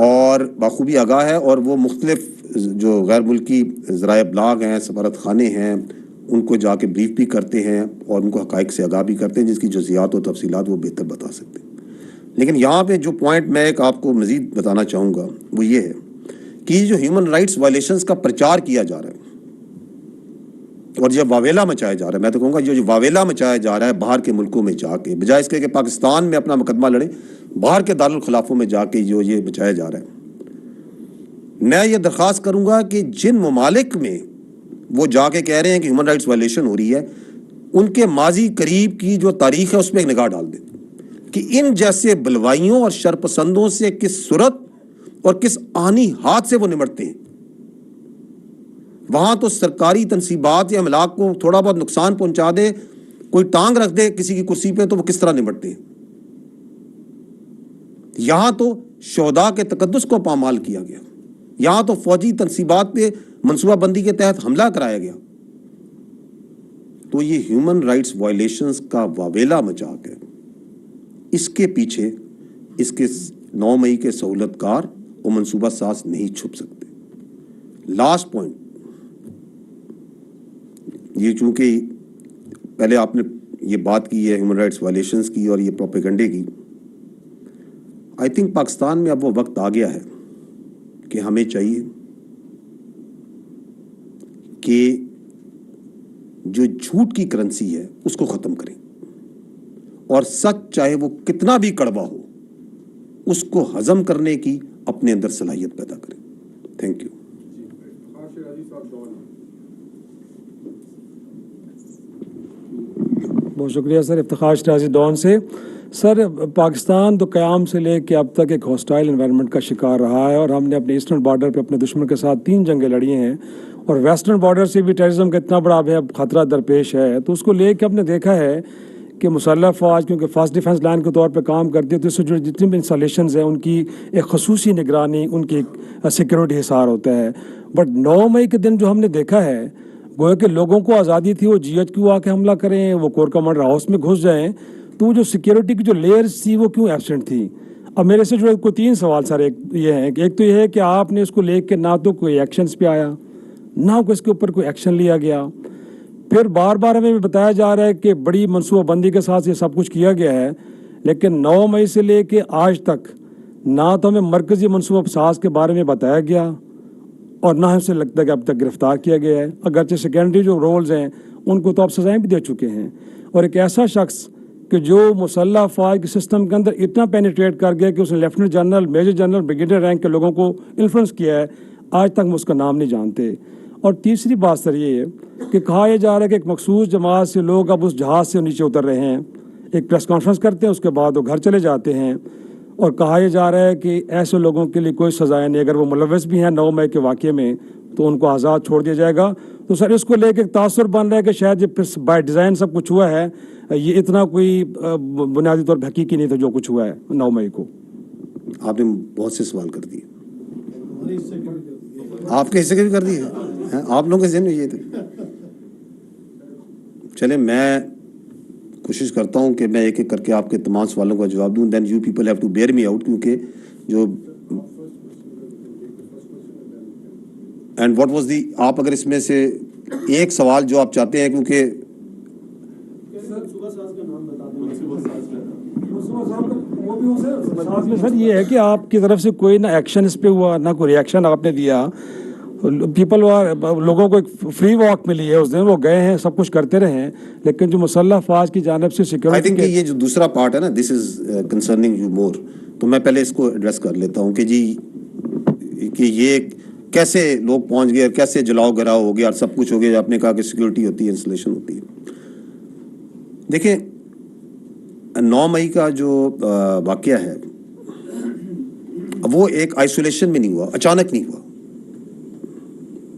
اور بخوبی آگاہ ہے, اور وہ مختلف جو غیر ملکی ذرائع ابلاغ ہیں, سفارت خانے ہیں, ان کو جا کے بریف بھی کرتے ہیں اور ان کو حقائق سے آگاہ بھی کرتے ہیں جس کی جزیات و تفصیلات وہ بہتر بتا سکتے ہیں. لیکن یہاں پہ جو پوائنٹ میں ایک آپ کو مزید بتانا چاہوں گا وہ یہ ہے کہ یہ جو ہیومن رائٹس وائلیشنز کا پرچار کیا جا رہا ہے اور یہ واویلا مچایا جا رہا ہے, میں تو کہوں گا جو واویلا مچایا جا رہا ہے باہر کے ملکوں میں جا کے, بجائے اس کے کہ پاکستان میں اپنا مقدمہ لڑیں, باہر کے دارالخلافوں میں جا کے جو یہ مچایا جا رہا ہے. میں یہ درخواست کروں گا کہ جن ممالک میں وہ جا کے کہہ رہے ہیں کہ ہیومن رائٹس وائلیشن ہو رہی ہے, ان کے ماضی قریب کی جو تاریخ ہے اس میں ایک نگاہ ڈال دیں کہ ان جیسے بلوائیوں اور شرپسندوں سے کس صورت اور کس آنی ہاتھ سے وہ نمٹتے ہیں. وہاں تو سرکاری تنصیبات یا املاک کو تھوڑا بہت نقصان پہنچا دے, کوئی ٹانگ رکھ دے کسی کی کرسی پہ, تو وہ کس طرح نمٹتے ہیں. یہاں تو شہداء کے تقدس کو پامال کیا گیا, یہاں تو فوجی تنصیبات پہ منصوبہ بندی کے تحت حملہ کرایا گیا. تو یہ ہیومن رائٹس وائلیشنز کا واویلا مچا کے اس کے پیچھے اس کے 9 مئی کے سہولت کار اور منصوبہ ساز نہیں چھپ سکتے. لاسٹ پوائنٹ یہ, چونکہ پہلے آپ نے یہ بات کی ہے ہیومن رائٹس وائلیشنز کی اور یہ پروپیگنڈے کی, آئی تھنک پاکستان میں اب وہ وقت آ گیا ہے کہ ہمیں چاہیے کہ جو جھوٹ کی کرنسی ہے اس کو ختم کریں اور سچ چاہے وہ کتنا بھی کڑوا ہو اس کو ہضم کرنے کی اپنے اندر صلاحیت پیدا کریں. Thank you. بہت شکریہ سر. افتخار شرازی ڈان سے. سر پاکستان تو قیام سے لے کے اب تک ایک ہاسٹائل انوائرنمنٹ کا شکار رہا ہے، اور ہم نے اپنے ایسٹرن بارڈر پہ اپنے دشمن کے ساتھ 3 جنگیں لڑی ہیں، اور ویسٹرن بارڈر سے بھی ٹیررزم کا اتنا بڑا خطرہ درپیش ہے، تو اس کو لے کے ہم نے دیکھا ہے کہ مسلح فوج کیونکہ فرسٹ ڈیفنس لائن کے طور پہ کام کرتی ہے، تو اس سے جو جتنی بھی انسٹالیشنز ہیں ان کی ایک خصوصی نگرانی، ان کی سیکیورٹی حصار ہوتا ہے۔ بٹ 9 مئی کے دن جو ہم نے دیکھا ہے، گویا کہ لوگوں کو آزادی تھی وہ GHQ آ کے حملہ کریں، وہ کور کمانڈر ہاؤس میں گھس جائیں، تو جو سیکیورٹی کی جو لیئرز تھی وہ کیوں ایبسنٹ تھی؟ اب میرے سے جو کوئی 3 سوال سر ایک یہ ہیں کہ ایک تو یہ ہے کہ آپ نے اس کو لے کے نہ تو کوئی ایکشنز پہ آیا، نہ اس کے اوپر کوئی ایکشن لیا گیا، پھر بار بار ہمیں بتایا جا رہا ہے کہ بڑی منصوبہ بندی کے ساتھ یہ سب کچھ کیا گیا ہے، لیکن 9 مئی سے لے کے آج تک نہ تو ہمیں مرکزی منصوبہ ساز کے بارے میں بتایا گیا، اور نہ ہم سے لگتا ہے کہ اب تک گرفتار کیا گیا ہے، اگرچہ سیکنڈری جو رولز ہیں ان کو تو آپ سزائیں بھی دے چکے ہیں۔ اور ایک ایسا شخص کہ جو مسلح افواج کے سسٹم کے اندر اتنا پینیٹریٹ کر گیا کہ اس نے lieutenant general, major general, brigadier rank کے لوگوں کو انفلوئنس کیا ہے، آج تک ہم اس کا نام نہیں جانتے۔ اور تیسری بات سر یہ ہے کہ کہا یہ جا رہا ہے کہ ایک مخصوص جماعت سے لوگ اب اس جہاز سے نیچے اتر رہے ہیں، ایک پریس کانفرنس کرتے ہیں، اس کے بعد وہ گھر چلے جاتے ہیں، اور کہا یہ جا رہا ہے کہ ایسے لوگوں کے لیے کوئی سزائیں نہیں، اگر وہ ملوث بھی ہیں 9 مئی کے واقعے میں تو ان کو آزاد چھوڑ دیا جائے گا۔ تو سر اس کو لے کے ایک تاثر بن رہا ہے کہ شاید یہ بائی ڈیزائن سب کچھ ہوا ہے، یہ اتنا کوئی بنیادی طور پہ حقیقی نہیں تھا جو کچھ ہوا ہے 9 مئی کو۔ آپ نے بہت سے سوال کر دیے، آپ کے حصے کے بھی کر دیے، آپ لوگوں کے ذہن میں یہ تھے۔ چلیں میں کوشش کرتا ہوں کہ میں ایک ایک کر کے آپ کے تمام سوالوں کا جواب دوں، then you people have to bear me out, کیونکہ جو اینڈ واٹ واز دی، آپ اگر اس میں سے ایک سوال جو آپ چاہتے ہیں، کیونکہ سر یہ ہے کہ آپ کی طرف سے کوئی نہ ایکشن اس پہ ہوا، نہ کوئی ریئیکشن آپ نے دیا، پیپل لوگوں کو ایک فری واک ملی ہے اس دن، وہ گئے ہیں، سب کچھ کرتے رہے ہیں، لیکن جو مسلح افواج کی جانب سے سیکیورٹی، آئی تھنک یہ جو دوسرا پارٹ ہے نا، دس از کنسرننگ یو مور، تو میں پہلے اس کو ایڈریس کر لیتا ہوں کہ جی کہ یہ کیسے لوگ پہنچ گئے، کیسے جلاؤ گراؤ ہو گیا اور سب کچھ ہو گیا۔ آپ نے کہا کہ سیکیورٹی ہوتی ہے، انسٹالیشن ہوتی ہے۔ دیکھیں 9 مئی کا جو واقعہ ہے وہ ایک آئسولیشن میں نہیں ہوا، اچانک نہیں ہوا۔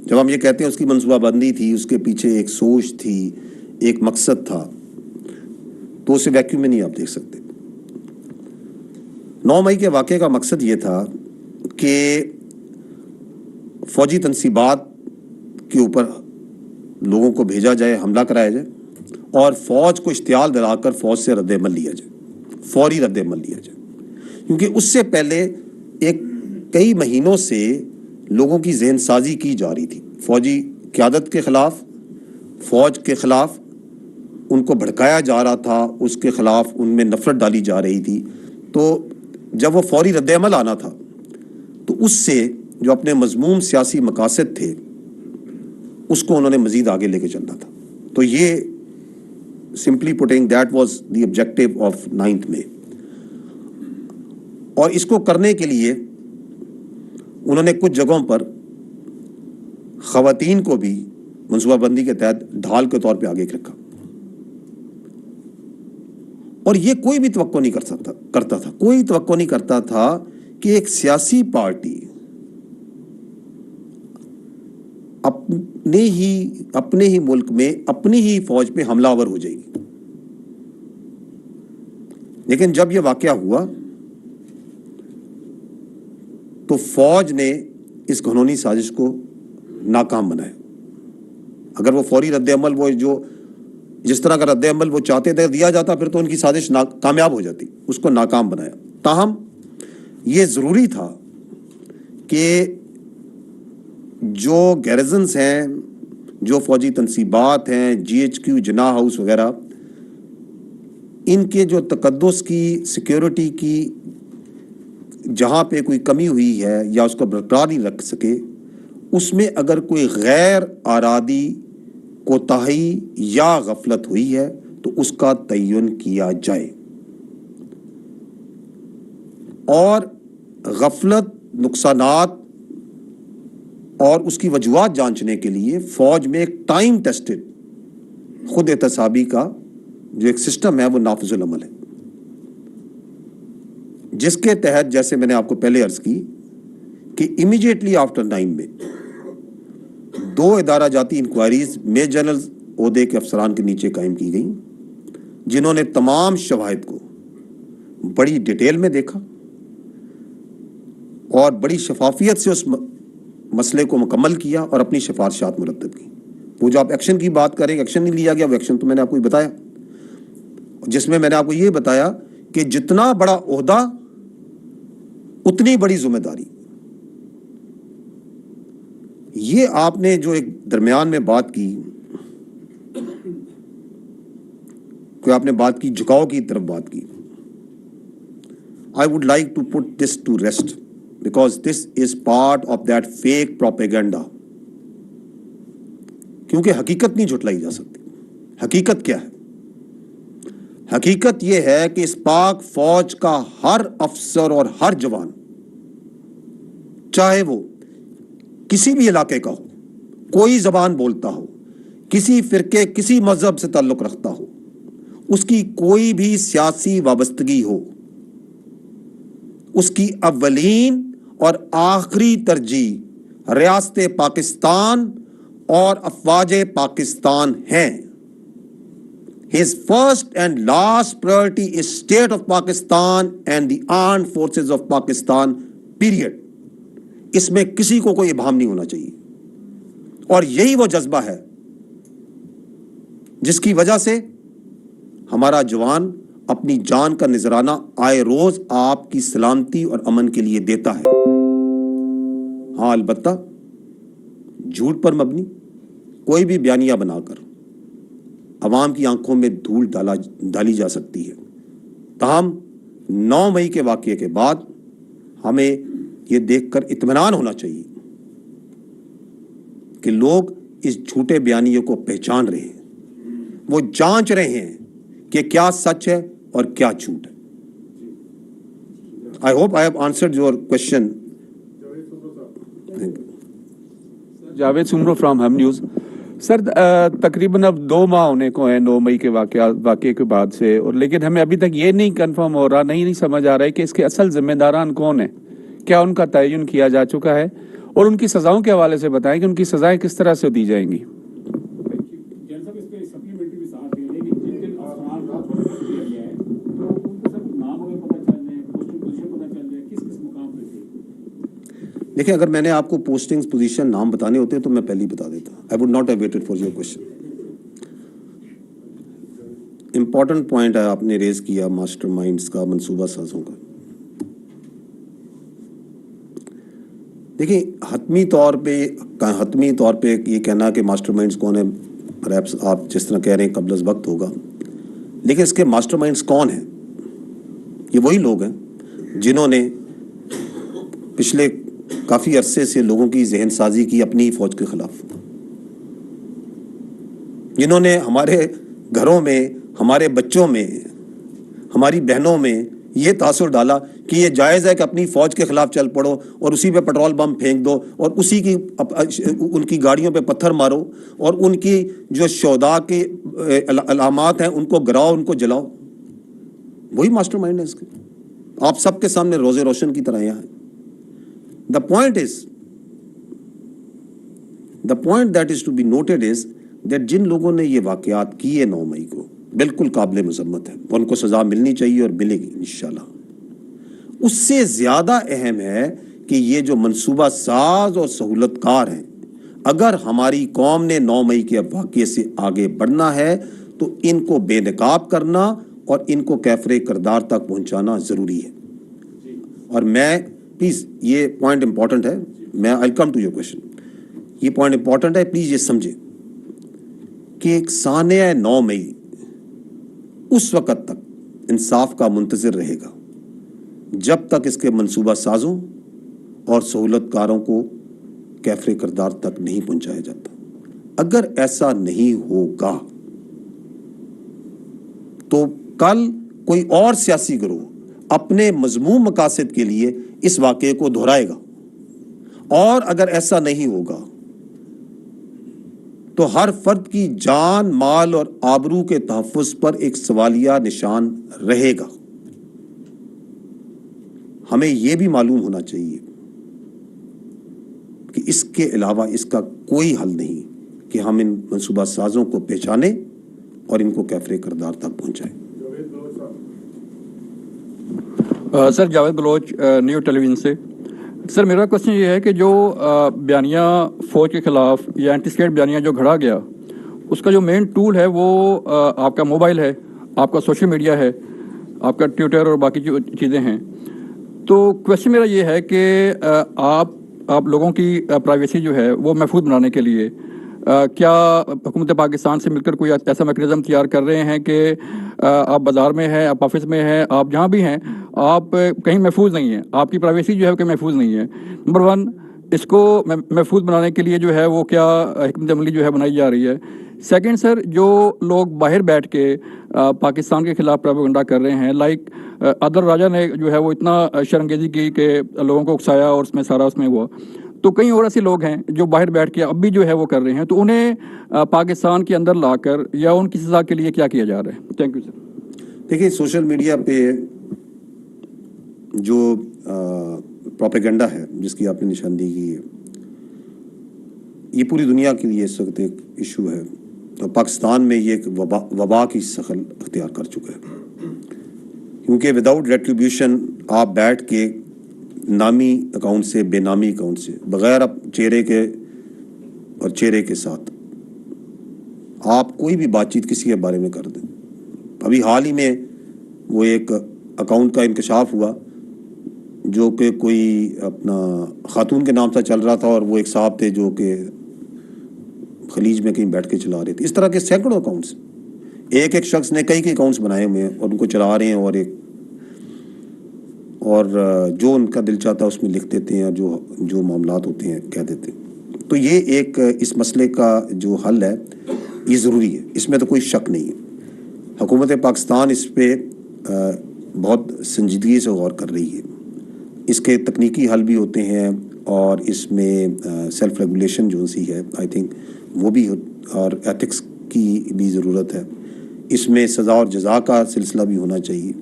جب ہم یہ کہتے ہیں اس کی منصوبہ بندی تھی، اس کے پیچھے ایک سوچ تھی، ایک مقصد تھا، تو اسے ویکیوم میں نہیں آپ دیکھ سکتے۔ 9 مئی کے واقعے کا مقصد یہ تھا کہ فوجی تنصیبات کے اوپر لوگوں کو بھیجا جائے، حملہ کرایا جائے، اور فوج کو اشتعال دلا کر فوج سے رد عمل لیا جائے، فوری رد عمل لیا جائے، کیونکہ اس سے پہلے ایک کئی مہینوں سے لوگوں کی ذہن سازی کی جا رہی تھی، فوجی قیادت کے خلاف، فوج کے خلاف ان کو بھڑکایا جا رہا تھا، اس کے خلاف ان میں نفرت ڈالی جا رہی تھی۔ تو جب وہ فوری رد عمل آنا تھا تو اس سے جو اپنے مضموم سیاسی مقاصد تھے اس کو انہوں نے مزید آگے لے کے چلنا تھا۔ تو یہ simply putting that was the objective of 9 مئی، اور اس کو کرنے کے لیے انہوں نے کچھ جگہوں پر خواتین کو بھی منصوبہ بندی کے تحت ڈھال کے طور پہ آگے رکھا، اور یہ کوئی بھی توقع نہیں کرتا تھا، کوئی توقع نہیں کرتا تھا کہ ایک سیاسی پارٹی اپنے ہی ملک میں اپنی ہی فوج پہ حملہ آور ہو جائے گی۔ لیکن جب یہ واقعہ ہوا تو فوج نے اس گھنونی سازش کو ناکام بنایا۔ اگر وہ فوری رد عمل، وہ جو جس طرح کا رد عمل وہ چاہتے تھے دیا جاتا، پھر تو ان کی سازش کامیاب ہو جاتی، اس کو ناکام بنایا۔ تاہم یہ ضروری تھا کہ جو گیرزنز ہیں، جو فوجی تنصیبات ہیں، GHQ، جناح ہاؤس وغیرہ، ان کے جو تقدس کی، سیکیورٹی کی جہاں پہ کوئی کمی ہوئی ہے یا اس کو برقرار نہیں رکھ سکے، اس میں اگر کوئی غیر ارادی کوتاہی یا غفلت ہوئی ہے تو اس کا تعین کیا جائے، اور غفلت، نقصانات اور اس کی وجوہات جانچنے کے لیے فوج میں ایک ٹائم ٹیسٹڈ خود احتسابی کا جو ایک سسٹم ہے وہ نافذ العمل ہے۔ جس کے تحت جیسے میں نے آپ کو پہلے عرض کی کہ امیڈیٹلی آفٹر 9 میں 2 ادارہ جاتی انکوائریز میجر جنرل عہدے کے افسران کے نیچے قائم کی گئیں، جنہوں نے تمام شواہد کو بڑی ڈیٹیل میں دیکھا اور بڑی شفافیت سے اس مسئلے کو مکمل کیا اور اپنی سفارشات مرتب کی۔ وہ جو آپ ایکشن کی بات کریں، ایکشن نہیں لیا گیا، وہ ایکشن تو میں نے آپ کو بتایا، جس میں نے آپ کو یہ بتایا کہ جتنا بڑا عہدہ اتنی بڑی ذمہ داری۔ یہ آپ نے جو ایک درمیان میں بات کی کہ آپ نے بات کی جھکاؤ کی طرف بات کی، I would like to put this to rest because this is part of that fake propaganda. کیونکہ حقیقت نہیں جھٹلائی جا سکتی۔ حقیقت کیا ہے؟ حقیقت یہ ہے کہ اس پاک فوج کا ہر افسر اور ہر جوان، چاہے وہ کسی بھی علاقے کا ہو، کوئی زبان بولتا ہو، کسی فرقے کسی مذہب سے تعلق رکھتا ہو، اس کی کوئی بھی سیاسی وابستگی ہو، اس کی اولین اور آخری ترجیح ریاست پاکستان اور افواج پاکستان ہیں۔ His first and last priority is state of Pakistan and the armed forces of Pakistan, period. اس میں کسی کو کوئی ابہام نہیں ہونا چاہیے، اور یہی وہ جذبہ ہے جس کی وجہ سے ہمارا جوان اپنی جان کا نذرانہ آئے روز آپ کی سلامتی اور امن کے لیے دیتا ہے۔ ہاں البتہ جھوٹ پر مبنی کوئی بھی بیانیہ بنا کر عوام کی آنکھوں میں دھول ڈالی جا سکتی ہے۔ تاہم 9 مئی کے واقعے کے بعد ہمیں یہ دیکھ کر اطمینان ہونا چاہیے کہ لوگ اس جھوٹے بیانیے کو پہچان رہے ہیں، وہ جانچ رہے ہیں کہ کیا سچ ہے اور کیا جھوٹ ہے۔ I hope I have answered your question. Javed Soomro from ہم نیوز۔ سر تقریباً اب 2 ماہ ہونے کو ہیں 9 مئی کے واقعے کے بعد سے، اور لیکن ہمیں ابھی تک یہ نہیں کنفرم ہو رہا، نہیں سمجھ آ رہا ہے کہ اس کے اصل ذمہ داران کون ہیں، کیا ان کا تعین کیا جا چکا ہے، اور ان کی سزاؤں کے حوالے سے بتائیں کہ ان کی سزائیں کس طرح سے دی جائیں گی۔ دیکھیں، اگر میں نے آپ کو پوسٹنگز پوزیشن نام بتانے ہوتے تو میں پہلے ہی بتا دیتا۔ I would not have waited for your question. Important point ہے آپ نے ریز کیا ماسٹر مائنڈز کا، منصوبہ سازوں کا۔ دیکھیں، حتمی طور پہ یہ کہنا کہ ماسٹر مائنڈز کون ہے، پرہیپس آپ جس طرح کہہ رہے ہیں قبل از وقت ہوگا، لیکن اس کے ماسٹر مائنڈز کون ہیں؟ یہ وہی لوگ ہیں جنہوں نے پچھلے کافی عرصے سے لوگوں کی ذہن سازی کی اپنی فوج کے خلاف، جنہوں نے ہمارے گھروں میں، ہمارے بچوں میں، ہماری بہنوں میں یہ تاثر ڈالا کہ یہ جائز ہے کہ اپنی فوج کے خلاف چل پڑو اور اسی پہ پٹرول بم پھینک دو اور اسی کی ان کی گاڑیوں پہ پتھر مارو اور ان کی جو شہداء کے علامات ہیں ان کو گراؤ، ان کو جلاؤ۔ وہی ماسٹر مائنڈ ہے اس کے، آپ سب کے سامنے روزے روشن کی طرح یہاں ہے۔ The point that is to be noted is that جن لوگوں نے یہ واقعات کیے 9 مئی کو بالکل قابل مذمت ہے، ان کو سزا ملنی چاہیے اور ملے گی انشاءاللہ۔ اس سے زیادہ اہم ہے کہ یہ جو منصوبہ ساز اور سہولت کار ہیں، اگر ہماری قوم نے 9 مئی کے واقعے سے آگے بڑھنا ہے تو ان کو بے نقاب کرنا اور ان کو کیفر کردار تک پہنچانا ضروری ہے۔ اور میں پلیز، یہ پوائنٹ امپورٹنٹ ہے، میں I'll come to your question، یہ پوائنٹ امپورٹنٹ ہے، پلیز یہ سمجھیں کہ ایک سانحہ 9 مئی اس وقت تک انصاف کا منتظر رہے گا جب تک اس کے منصوبہ سازوں اور سہولت کاروں کو کیفر کردار تک نہیں پہنچایا جاتا۔ اگر ایسا نہیں ہوگا تو کل کوئی اور سیاسی گروہ اپنے مذموم مقاصد کے لیے اس واقعے کو دہرائے گا، اور اگر ایسا نہیں ہوگا تو ہر فرد کی جان، مال اور آبرو کے تحفظ پر ایک سوالیہ نشان رہے گا۔ ہمیں یہ بھی معلوم ہونا چاہیے کہ اس کے علاوہ اس کا کوئی حل نہیں کہ ہم ان منصوبہ سازوں کو پہچانیں اور ان کو کیفر کردار تک پہنچائیں. سر جاوید بلوچ نیو ٹیلی ویژن سے. سر میرا کوشچن یہ ہے کہ جو بیانیہ فوج کے خلاف یا اینٹی اسٹیٹ بیانیہ جو گھڑا گیا اس کا جو مین ٹول ہے وہ آپ کا موبائل ہے, آپ کا سوشل میڈیا ہے, آپ کا ٹویٹر اور باقی جو چیزیں ہیں. تو کوشچن میرا یہ ہے کہ آپ لوگوں کی پرائیویسی جو ہے وہ محفوظ بنانے کے لیے کیا حکومت پاکستان سے مل کر کوئی ایسا میکنزم تیار کر رہے ہیں کہ آپ بازار میں ہیں, آپ آفس میں ہیں, آپ جہاں بھی ہیں, آپ کہیں محفوظ نہیں ہیں, آپ کی پرائیویسی جو ہے کہیں محفوظ نہیں ہے. نمبر 1, اس کو محفوظ بنانے کے لیے جو ہے وہ کیا حکمت عملی جو ہے بنائی جا رہی ہے. سیکنڈ سر, جو لوگ باہر بیٹھ کے پاکستان کے خلاف پروپیگنڈا کر رہے ہیں, لائک ادر راجا نے جو ہے وہ اتنا شرمگیزی کی کہ لوگوں کو اکسایا اور اس میں ہوا, تو کئی اور ایسے لوگ ہیں جو باہر بیٹھ کے اب بھی جو ہے وہ کر رہے ہیں, تو انہیں پاکستان کے اندر لا کر یا ان کی سزا کے لیے کیا کیا جا رہا ہے؟ Thank you sir. دیکھیے, سوشل میڈیا پہ جو پروپیگنڈا ہے جس کی آپ نے نشاندہی کی ہے, یہ پوری دنیا کے لیے اس وقت ایک ایشو ہے, اور پاکستان میں یہ ایک وبا کی شکل اختیار کر چکا ہے, کیونکہ وداؤٹ ریٹریبیوشن آپ بیٹھ کے نامی اکاؤنٹ سے, بے نامی اکاؤنٹ سے, بغیر چہرے کے اور چہرے کے ساتھ آپ کوئی بھی بات چیت کسی کے بارے میں کر دیں. ابھی حال ہی میں وہ ایک اکاؤنٹ کا انکشاف ہوا جو کہ کوئی اپنا خاتون کے نام سے چل رہا تھا, اور وہ ایک صاحب تھے جو کہ خلیج میں کہیں بیٹھ کے چلا رہے تھے. اس طرح کے سینکڑوں اکاؤنٹس, ایک شخص نے کئی اکاؤنٹس بنائے ہوئے ہیں اور ان کو چلا رہے ہیں, اور جو ان کا دل چاہتا ہے اس میں لکھ دیتے ہیں, جو معاملات ہوتے ہیں کہہ دیتے ہیں. تو یہ ایک اس مسئلے کا جو حل ہے یہ ضروری ہے, اس میں تو کوئی شک نہیں ہے. حکومت پاکستان اس پہ بہت سنجیدگی سے غور کر رہی ہے. اس کے تکنیکی حل بھی ہوتے ہیں, اور اس میں سیلف ریگولیشن جو سی ہے آئی تھنک وہ بھی, اور ایتھکس کی بھی ضرورت ہے. اس میں سزا اور جزا کا سلسلہ بھی ہونا چاہیے.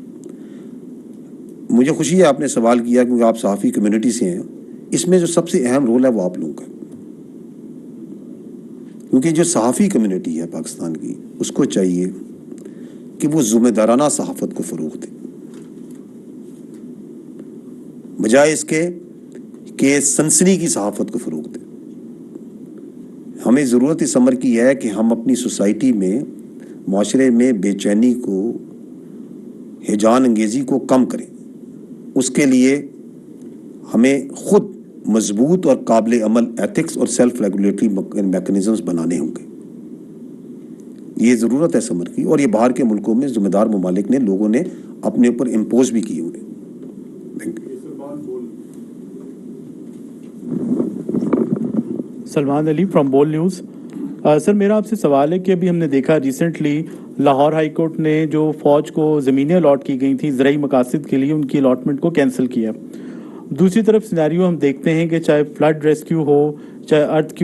مجھے خوشی ہے آپ نے سوال کیا, کیونکہ آپ صحافی کمیونٹی سے ہیں. اس میں جو سب سے اہم رول ہے وہ آپ لوگوں کا, کیونکہ جو صحافی کمیونٹی ہے پاکستان کی, اس کو چاہیے کہ وہ ذمہ دارانہ صحافت کو فروغ دے, بجائے اس کے کہ سنسنی کی صحافت کو فروغ دے. ہمیں ضرورت اس امر کی ہے کہ ہم اپنی سوسائٹی میں, معاشرے میں بے چینی کو, ہیجان انگیزی کو کم کریں. اس کے لیے ہمیں خود مضبوط اور قابل عمل ایتھکس اور سیلف ریگولیٹری میکنزمز بنانے ہوں گے. یہ ضرورت ہے سمر کی, اور یہ باہر کے ملکوں میں ذمہ دار ممالک نے, لوگوں نے اپنے اوپر امپوز بھی کیے ہوئے. سلمان علی فرام بول نیوز. سر میرا آپ سے سوال ہے کہ ابھی ہم نے دیکھا ریسنٹلی لاہور ہائی کورٹ نے جو فوج کو زمینیں الاٹ کی گئی تھیں زرعی مقاصد کے لیے, ان کی الاٹمنٹ کو کینسل کیا. دوسری طرف سینیریو ہم دیکھتے ہیں کہ چاہے فلڈ ریسکیو ہو, چاہے ارتھ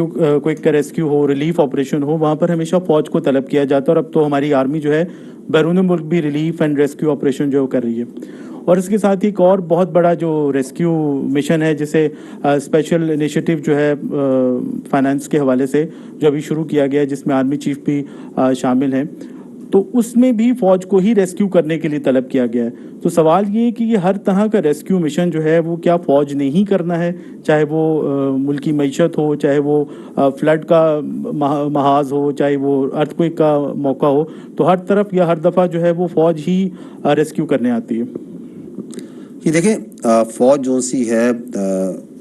کوئک کا ریسکیو ہو, ریلیف آپریشن ہو, وہاں پر ہمیشہ فوج کو طلب کیا جاتا ہے, اور اب تو ہماری آرمی جو ہے بیرون ملک بھی ریلیف اینڈ ریسکیو آپریشن جو کر رہی ہے. اور اس کے ساتھ ایک اور بہت بڑا جو ریسکیو مشن ہے جسے اسپیشل انیشیٹو جو ہے فائنانس کے حوالے سے جو ابھی شروع کیا گیا ہے, جس میں آرمی چیف بھی شامل ہیں, تو اس میں بھی فوج کو ہی ریسکیو کرنے کے لیے طلب کیا گیا ہے. تو سوال یہ ہے کہ یہ ہر طرح کا ریسکیو مشن جو ہے وہ کیا فوج نے ہی کرنا ہے, چاہے وہ ملکی معیشت ہو, چاہے وہ فلڈ کا محاذ ہو, چاہے وہ ارتھ کوئک کا موقع ہو, تو ہر طرف یا ہر دفعہ جو ہے وہ فوج ہی ریسکیو کرنے آتی ہے؟ یہ دیکھیں, فوج جو سی ہے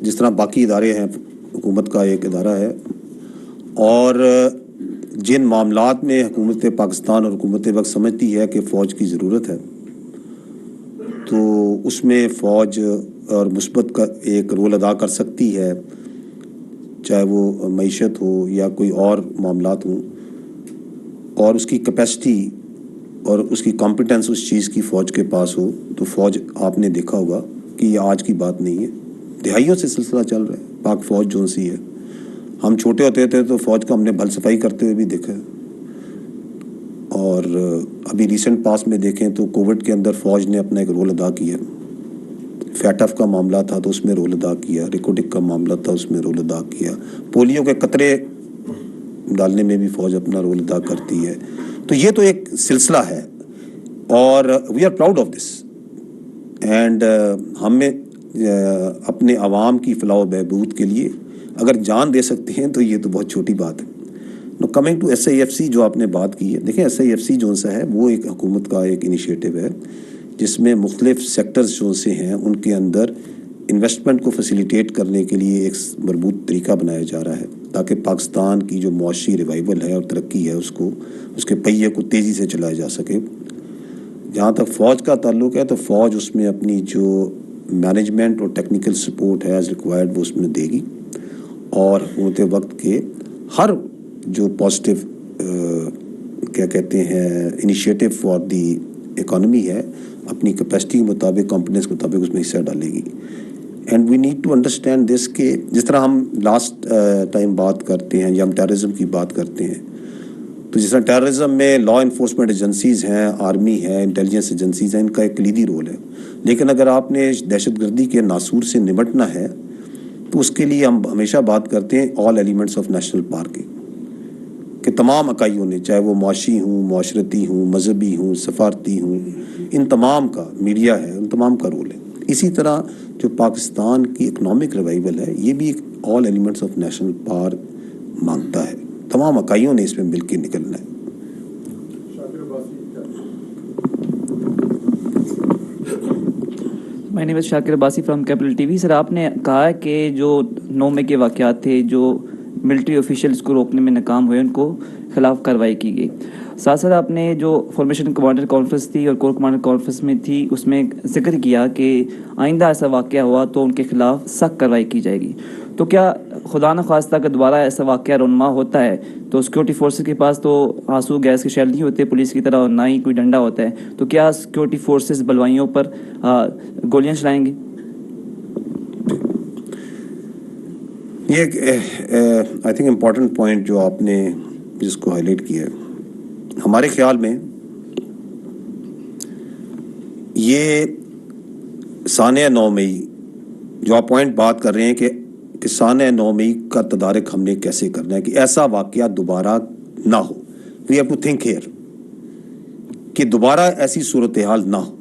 جس طرح باقی ادارے ہیں, حکومت کا ایک ادارہ ہے, اور جن معاملات میں حکومت پاکستان اور حکومت وقت سمجھتی ہے کہ فوج کی ضرورت ہے, تو اس میں فوج اور مثبت کا ایک رول ادا کر سکتی ہے, چاہے وہ معیشت ہو یا کوئی اور معاملات ہوں, اور اس کی کیپیسٹی اور اس کی کمپیٹنس اس چیز کی فوج کے پاس ہو. تو فوج, آپ نے دیکھا ہوگا کہ یہ آج کی بات نہیں ہے, دہائیوں سے سلسلہ چل رہا ہے. پاک فوج جو سی ہے, ہم چھوٹے ہوتے تھے تو فوج کا ہم نے بھل صفائی کرتے ہوئے بھی دیکھا ہے, اور ابھی ریسنٹ پاس میں دیکھیں تو کووڈ کے اندر فوج نے اپنا ایک رول ادا کیا. फैटफ का मामला था तो उसमें रोल अदा किया, रिकोटिक का मामला था उसमें रोल अदा किया, पोलियो के कतरे डालने में भी फ़ौज अपना रोल अदा करती है। तो ये तो एक सिलसिला है और we are proud of this and हमें अपने आवाम की फलाह बहबूद के लिए अगर जान दे सकते हैं तो ये तो बहुत छोटी बात है। नो कमिंग टू SIFC जो आपने बात की है, देखें SIFC जो सा है वो एक हुकूमत का एक इनिशिएटिव है जिसमें मुख्तलिफ सेक्टर्स जो से हैं उनके अंदर इन्वेस्टमेंट को फैसिलिटेट करने के लिए एक मरबूत तरीका बनाया जा रहा है ताकि पाकिस्तान की जो मुआशी रिवाइवल है और तरक्की है उसके पहिए को तेज़ी से चलाया जा सके। जहाँ तक फ़ौज का ताल्लुक़ है तो फ़ौज उसमें अपनी जो मैनेजमेंट और टेक्निकल सपोर्ट है एज़ रिक्वायर्ड वो उसमें देगी और होते वक्त के हर जो पॉजिटिव क्या कहते हैं इनिशिएटिव फॉर दी इकॉनमी है अपनी कैपेसिटी के मुताबिक कॉम्पिटेंस के मुताबिक उसमें हिस्सा डालेगी। And we need to understand this के जिस तरह हम लास्ट टाइम बात करते हैं या हम टेररिज्म की बात करते हैं तो जिस तरह टेररिज्म में लॉ इन्फोर्समेंट एजेंसीज़ हैं, आर्मी है, इंटेलिजेंस एजेंसीज़ हैं, इनका एक कलीदी रोल है। लेकिन अगर आपने दहशतगर्दी के नासूर से निपटना है तो उसके लिए हम हमेशा बात करते हैं all elements of national park कि तमाम इकाइयों ने, चाहे वो मुआशी हूँ, माशरती हूँ, मजहबी हूँ, सफारती हूँ, इन तमाम का, मीडिया है, उन तमाम का रोल है। इसी तरह जो पाकिस्तान की इकनॉमिक रिवाइवल है ये भी एक all elements of national park मांगता है। तमाम इकाइयों ने इसमें मिल के निकलना है। My name is Shakir Abbasi from capital TV. Sir, आपने कहा है कि जो 9 मई के वाक़यात थे जो मिलिट्री ऑफिशियल्स को रोकने में नाकाम हुए उनको खिलाफ कार्रवाई की गई। साथ साथ आपने जो फॉर्मेशन कमांडर कॉन्फ्रेंस थी और कोर कमांडर कॉन्फ्रेंस में थी उसमें जिक्र किया कि आइंदा ऐसा वाक़या हुआ तो उनके खिलाफ सख्त कार्रवाई की जाएगी। तो क्या खुदा न खास्ता का दोबारा ऐसा वाक़या रुनमा होता है तो सिक्योरिटी फोर्सेस के पास तो आंसू गैस के शेल नहीं होते पुलिस की तरह और ना ही कोई डंडा होता है, तो क्या सिक्योरिटी फोर्सेस बलवाइयों पर गोलियां चलाएंगे? ये आई थिंक इम्पॉर्टेंट पॉइंट जो आपने जिसको हाईलाइट किया है। हमारे ख्याल में ये साने 9 मई जो आप पॉइंट बात कर रहे हैं कि साने 9 मई का तदारक हमने कैसे करना है कि ऐसा वाक़या दोबारा ना हो। We have to think here कि दोबारा ऐसी सूरत हाल ना हो।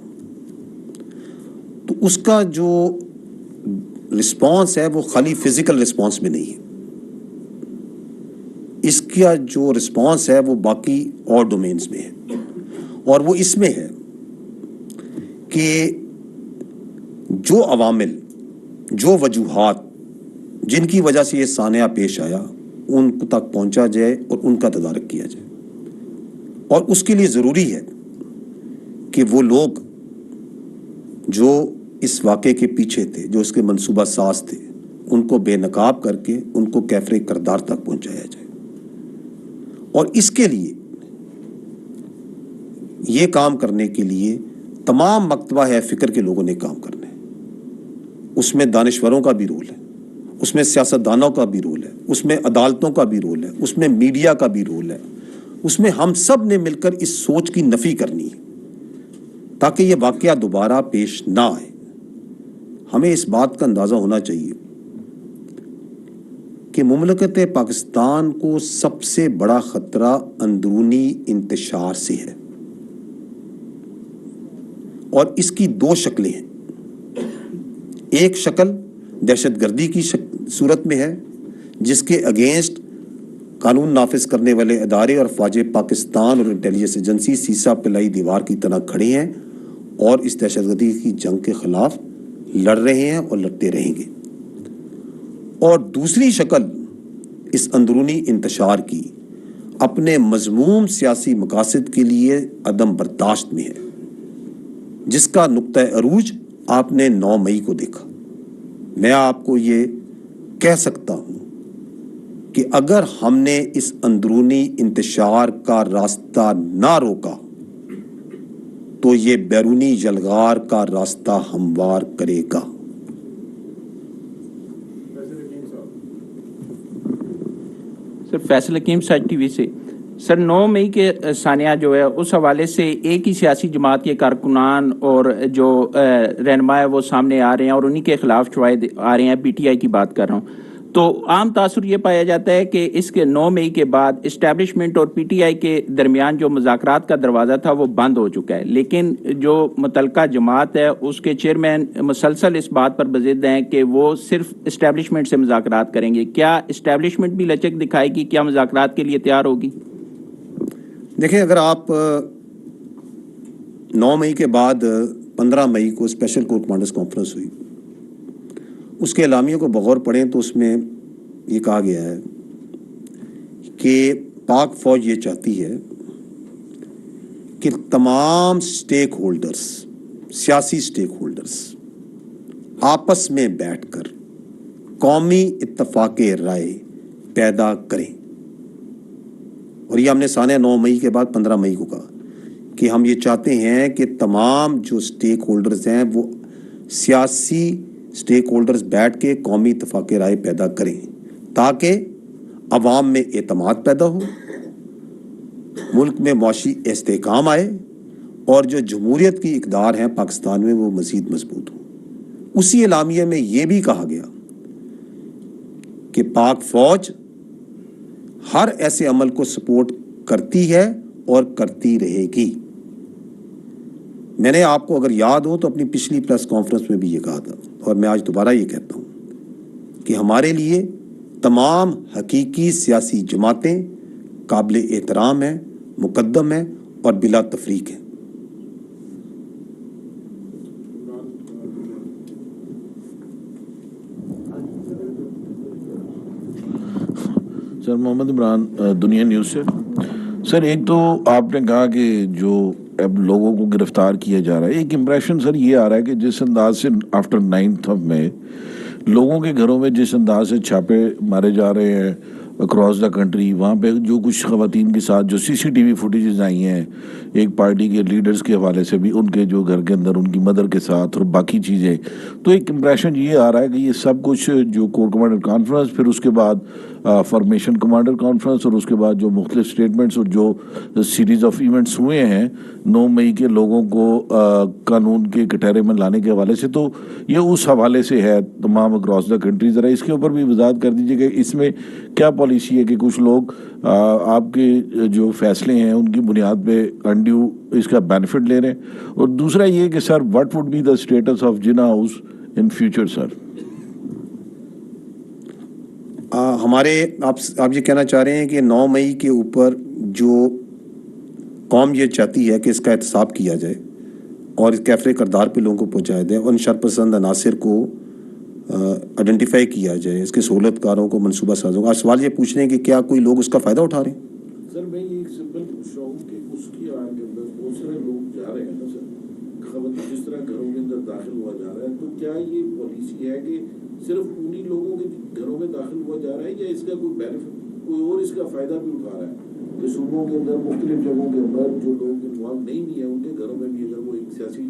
तो उसका जो रिस्पॉन्स है वो खाली फिजिकल रिस्पॉन्स में नहीं है, इसका जो रिस्पॉन्स है वो बाकी और डोमेन्स में है और वो इसमें है कि जो अवामिल, जो वजूहात जिनकी वजह से ये सानिया पेश आया उन तक पहुंचा जाए और उनका तदारक किया जाए। और उसके लिए ज़रूरी है कि वो लोग जो इस वाक़े के पीछे थे, जो उसके मंसूबा साज थे, उनको बेनकाब करके उनको कैफरे करदार तक पहुंचाया जाए। और इसके लिए ये काम करने के लिए तमाम मकतबा है फ़िक्र के लोगों ने काम करना है। उसमें दानिश्वरों का भी रोल है, उसमें सियासतदानों का भी रोल है, उसमें अदालतों का भी रोल है, उसमें मीडिया का भी रोल है। उसमें हम सब ने मिलकर इस सोच की नफ़ी करनी है ताकि ये वाक़या दोबारा पेश ना आए। हमें इस बात का अंदाज़ा होना चाहिए कि मुमलकत पाकिस्तान को सबसे बड़ा ख़तरा अंदरूनी इंतशार से है और इसकी 2 शक्लें हैं। एक शक्ल दहशतगर्दी की सूरत में है जिसके अगेंस्ट कानून नाफिज करने वाले अदारे और फ़ौज पाकिस्तान और इंटेलिजेंस एजेंसी सीसा पिलाई दीवार की तरह खड़े हैं और इस दहशतगर्दी की जंग के ख़िलाफ़ लड़ रहे हैं और लड़ते रहेंगे। और दूसरी शक्ल इस अंदरूनी इंतशार की अपने मज़मूम सियासी मकासद के लिए अदम बर्दाश्त में है, जिसका नुक्ता अरूज आपने 9 मई को देखा। मैं आपको ये कह सकता हूँ कि अगर हमने इस अंदरूनी इंतशार का रास्ता ना रोका तो ये बैरूनी यलगार का रास्ता हमवार करेगा। सर, फैसल हकीम साइड टीवी से سر 9 مئی کے ثانیہ جو ہے اس حوالے سے ایک ہی سیاسی جماعت کے کارکنان اور جو رہنما ہے وہ سامنے آ رہے ہیں اور انہی کے خلاف شواہد آ رہے ہیں. پی ٹی آئی کی بات کر رہا ہوں. تو عام تاثر یہ پایا جاتا ہے کہ اس کے 9 مئی کے بعد اسٹیبلشمنٹ اور پی ٹی آئی کے درمیان جو مذاکرات کا دروازہ تھا وہ بند ہو چکا ہے. لیکن جو متعلقہ جماعت ہے اس کے چیئرمین مسلسل اس بات پر بضد ہیں کہ وہ صرف اسٹیبلشمنٹ سے مذاکرات کریں گے. کیا اسٹیبلشمنٹ بھی لچک دکھائے گی؟ کیا مذاکرات کے لیے تیار ہوگی؟ دیکھیں، اگر آپ 9 مئی کے بعد 15 مئی کو اسپیشل کور کمانڈرز کانفرنس ہوئی، اس کے اعلامیے کو بغور پڑھیں تو اس میں یہ کہا گیا ہے کہ پاک فوج یہ چاہتی ہے کہ تمام سٹیک ہولڈرز، سیاسی سٹیک ہولڈرز آپس میں بیٹھ کر قومی اتفاق رائے پیدا کریں. اور یہ ہم نے سانحہ 9 مئی کے بعد 15 مئی کو کہا کہ ہم یہ چاہتے ہیں کہ تمام جو سٹیک ہولڈرز ہیں وہ سیاسی سٹیک ہولڈرز بیٹھ کے قومی اتفاق رائے پیدا کریں تاکہ عوام میں اعتماد پیدا ہو، ملک میں معاشی استحکام آئے اور جو جمہوریت کی اقدار ہیں پاکستان میں وہ مزید مضبوط ہو. اسی اعلامیے میں یہ بھی کہا گیا کہ پاک فوج ہر ایسے عمل کو سپورٹ کرتی ہے اور کرتی رہے گی. میں نے آپ کو اگر یاد ہو تو اپنی پچھلی پریس کانفرنس میں بھی یہ کہا تھا اور میں آج دوبارہ یہ کہتا ہوں کہ ہمارے لیے تمام حقیقی سیاسی جماعتیں قابل احترام ہیں، مقدم ہیں اور بلا تفریق ہیں. سر محمد عمران، دنیا نیوز سے. سر ایک تو آپ نے کہا کہ جو اب لوگوں کو گرفتار کیا جا رہا ہے، ایک امپریشن سر یہ آ رہا ہے کہ جس انداز سے آفٹر 9 مئی لوگوں کے گھروں میں جس انداز سے چھاپے مارے جا رہے ہیں اکراس دا کنٹری، وہاں پہ جو کچھ خواتین کے ساتھ جو سی سی ٹی وی فوٹیجز آئی ہیں ایک پارٹی کے لیڈرز کے حوالے سے بھی، ان کے جو گھر کے اندر ان کی مدر کے ساتھ اور باقی چیزیں، تو ایک امپریشن یہ آ رہا ہے کہ یہ سب کچھ جو کور کمانڈر کانفرنس، پھر اس کے بعد فارمیشن کمانڈر کانفرنس اور اس کے بعد جو مختلف سٹیٹمنٹس اور جو سیریز آف ایونٹس ہوئے ہیں 9 مئی کے لوگوں کو قانون کے کٹہرے میں لانے کے حوالے سے، تو یہ اس حوالے سے ہے تمام اکراس دا کنٹری. ذرا اس کے اوپر بھی وضاحت کر دیجیے کہ اس میں کیا پالیسی ہے کہ کچھ لوگ آپ کے جو فیصلے ہیں ان کی بنیاد پہ انڈیو اس کا بینیفٹ لے رہے ہیں. اور دوسرا یہ کہ sir what would be the status of Jinnah house in future sir? ہمارے آپ یہ کہنا چاہ رہے ہیں کہ 9 مئی کے اوپر جو قوم یہ چاہتی ہے کہ اس کا احتساب کیا جائے اور اس کیفر کردار پہ لوگوں کو پہنچایا جائے اور ان شرپسند عناصر کو آئیڈینٹیفائی کیا جائے، اس کے سہولت کاروں کو، منصوبہ سازوں کو. آج سوال یہ پوچھ رہے ہیں کہ کیا کوئی لوگ اس کا فائدہ اٹھا رہے ہیں؟ سر میں ایک سمپل پوچھ رہا ہوں کہ اس کی آن کے اندر بہت سارے لوگ جا رہے ہیں نا سر، خبر جس طرح گھروں کے اندر داخل ہوا جا رہا ہے، تو کیا یہ پالیسی ہے کہ صرف انہی لوگوں کے گھروں میں داخل ہوا جا رہا ہے یا اس کا کوئی بینیفٹ کوئی اور اس کا فائدہ بھی اٹھا رہا ہے کہ صوبوں کے اندر مختلف جگہوں کے اندر جو لوگ انوالو نہیں بھی ہیں ان کے گھروں میں بھی اگر وہ ایک سیاسی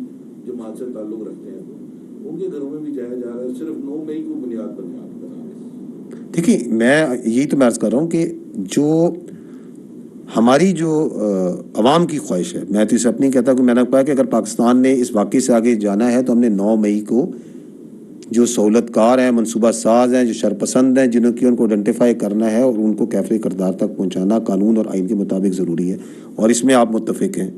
جماعت سے تعلق رکھتے ہیں تو ان کے گھروں میں بھی جایا جا رہا ہے صرف 9 مئی کو بنیاد پر بنا رہے؟ دیکھیے، میں یہی تو عرض کر رہا ہوں کہ جو ہماری جو عوام کی خواہش ہے، میں تو اسے اپنی کہتا ہوں کہ میں نے کہا کہ اگر پاکستان نے اس واقعے سے آگے جانا ہے تو ہم نے 9 مئی کو جو سہولت کار ہیں، منصوبہ ساز ہیں، جو شرپسند ہیں، جنہوں کی ان کو آئیڈینٹیفائی کرنا ہے اور ان کو کیفر کردار تک پہنچانا قانون اور آئین کے مطابق ضروری ہے، اور اس میں آپ متفق ہیں.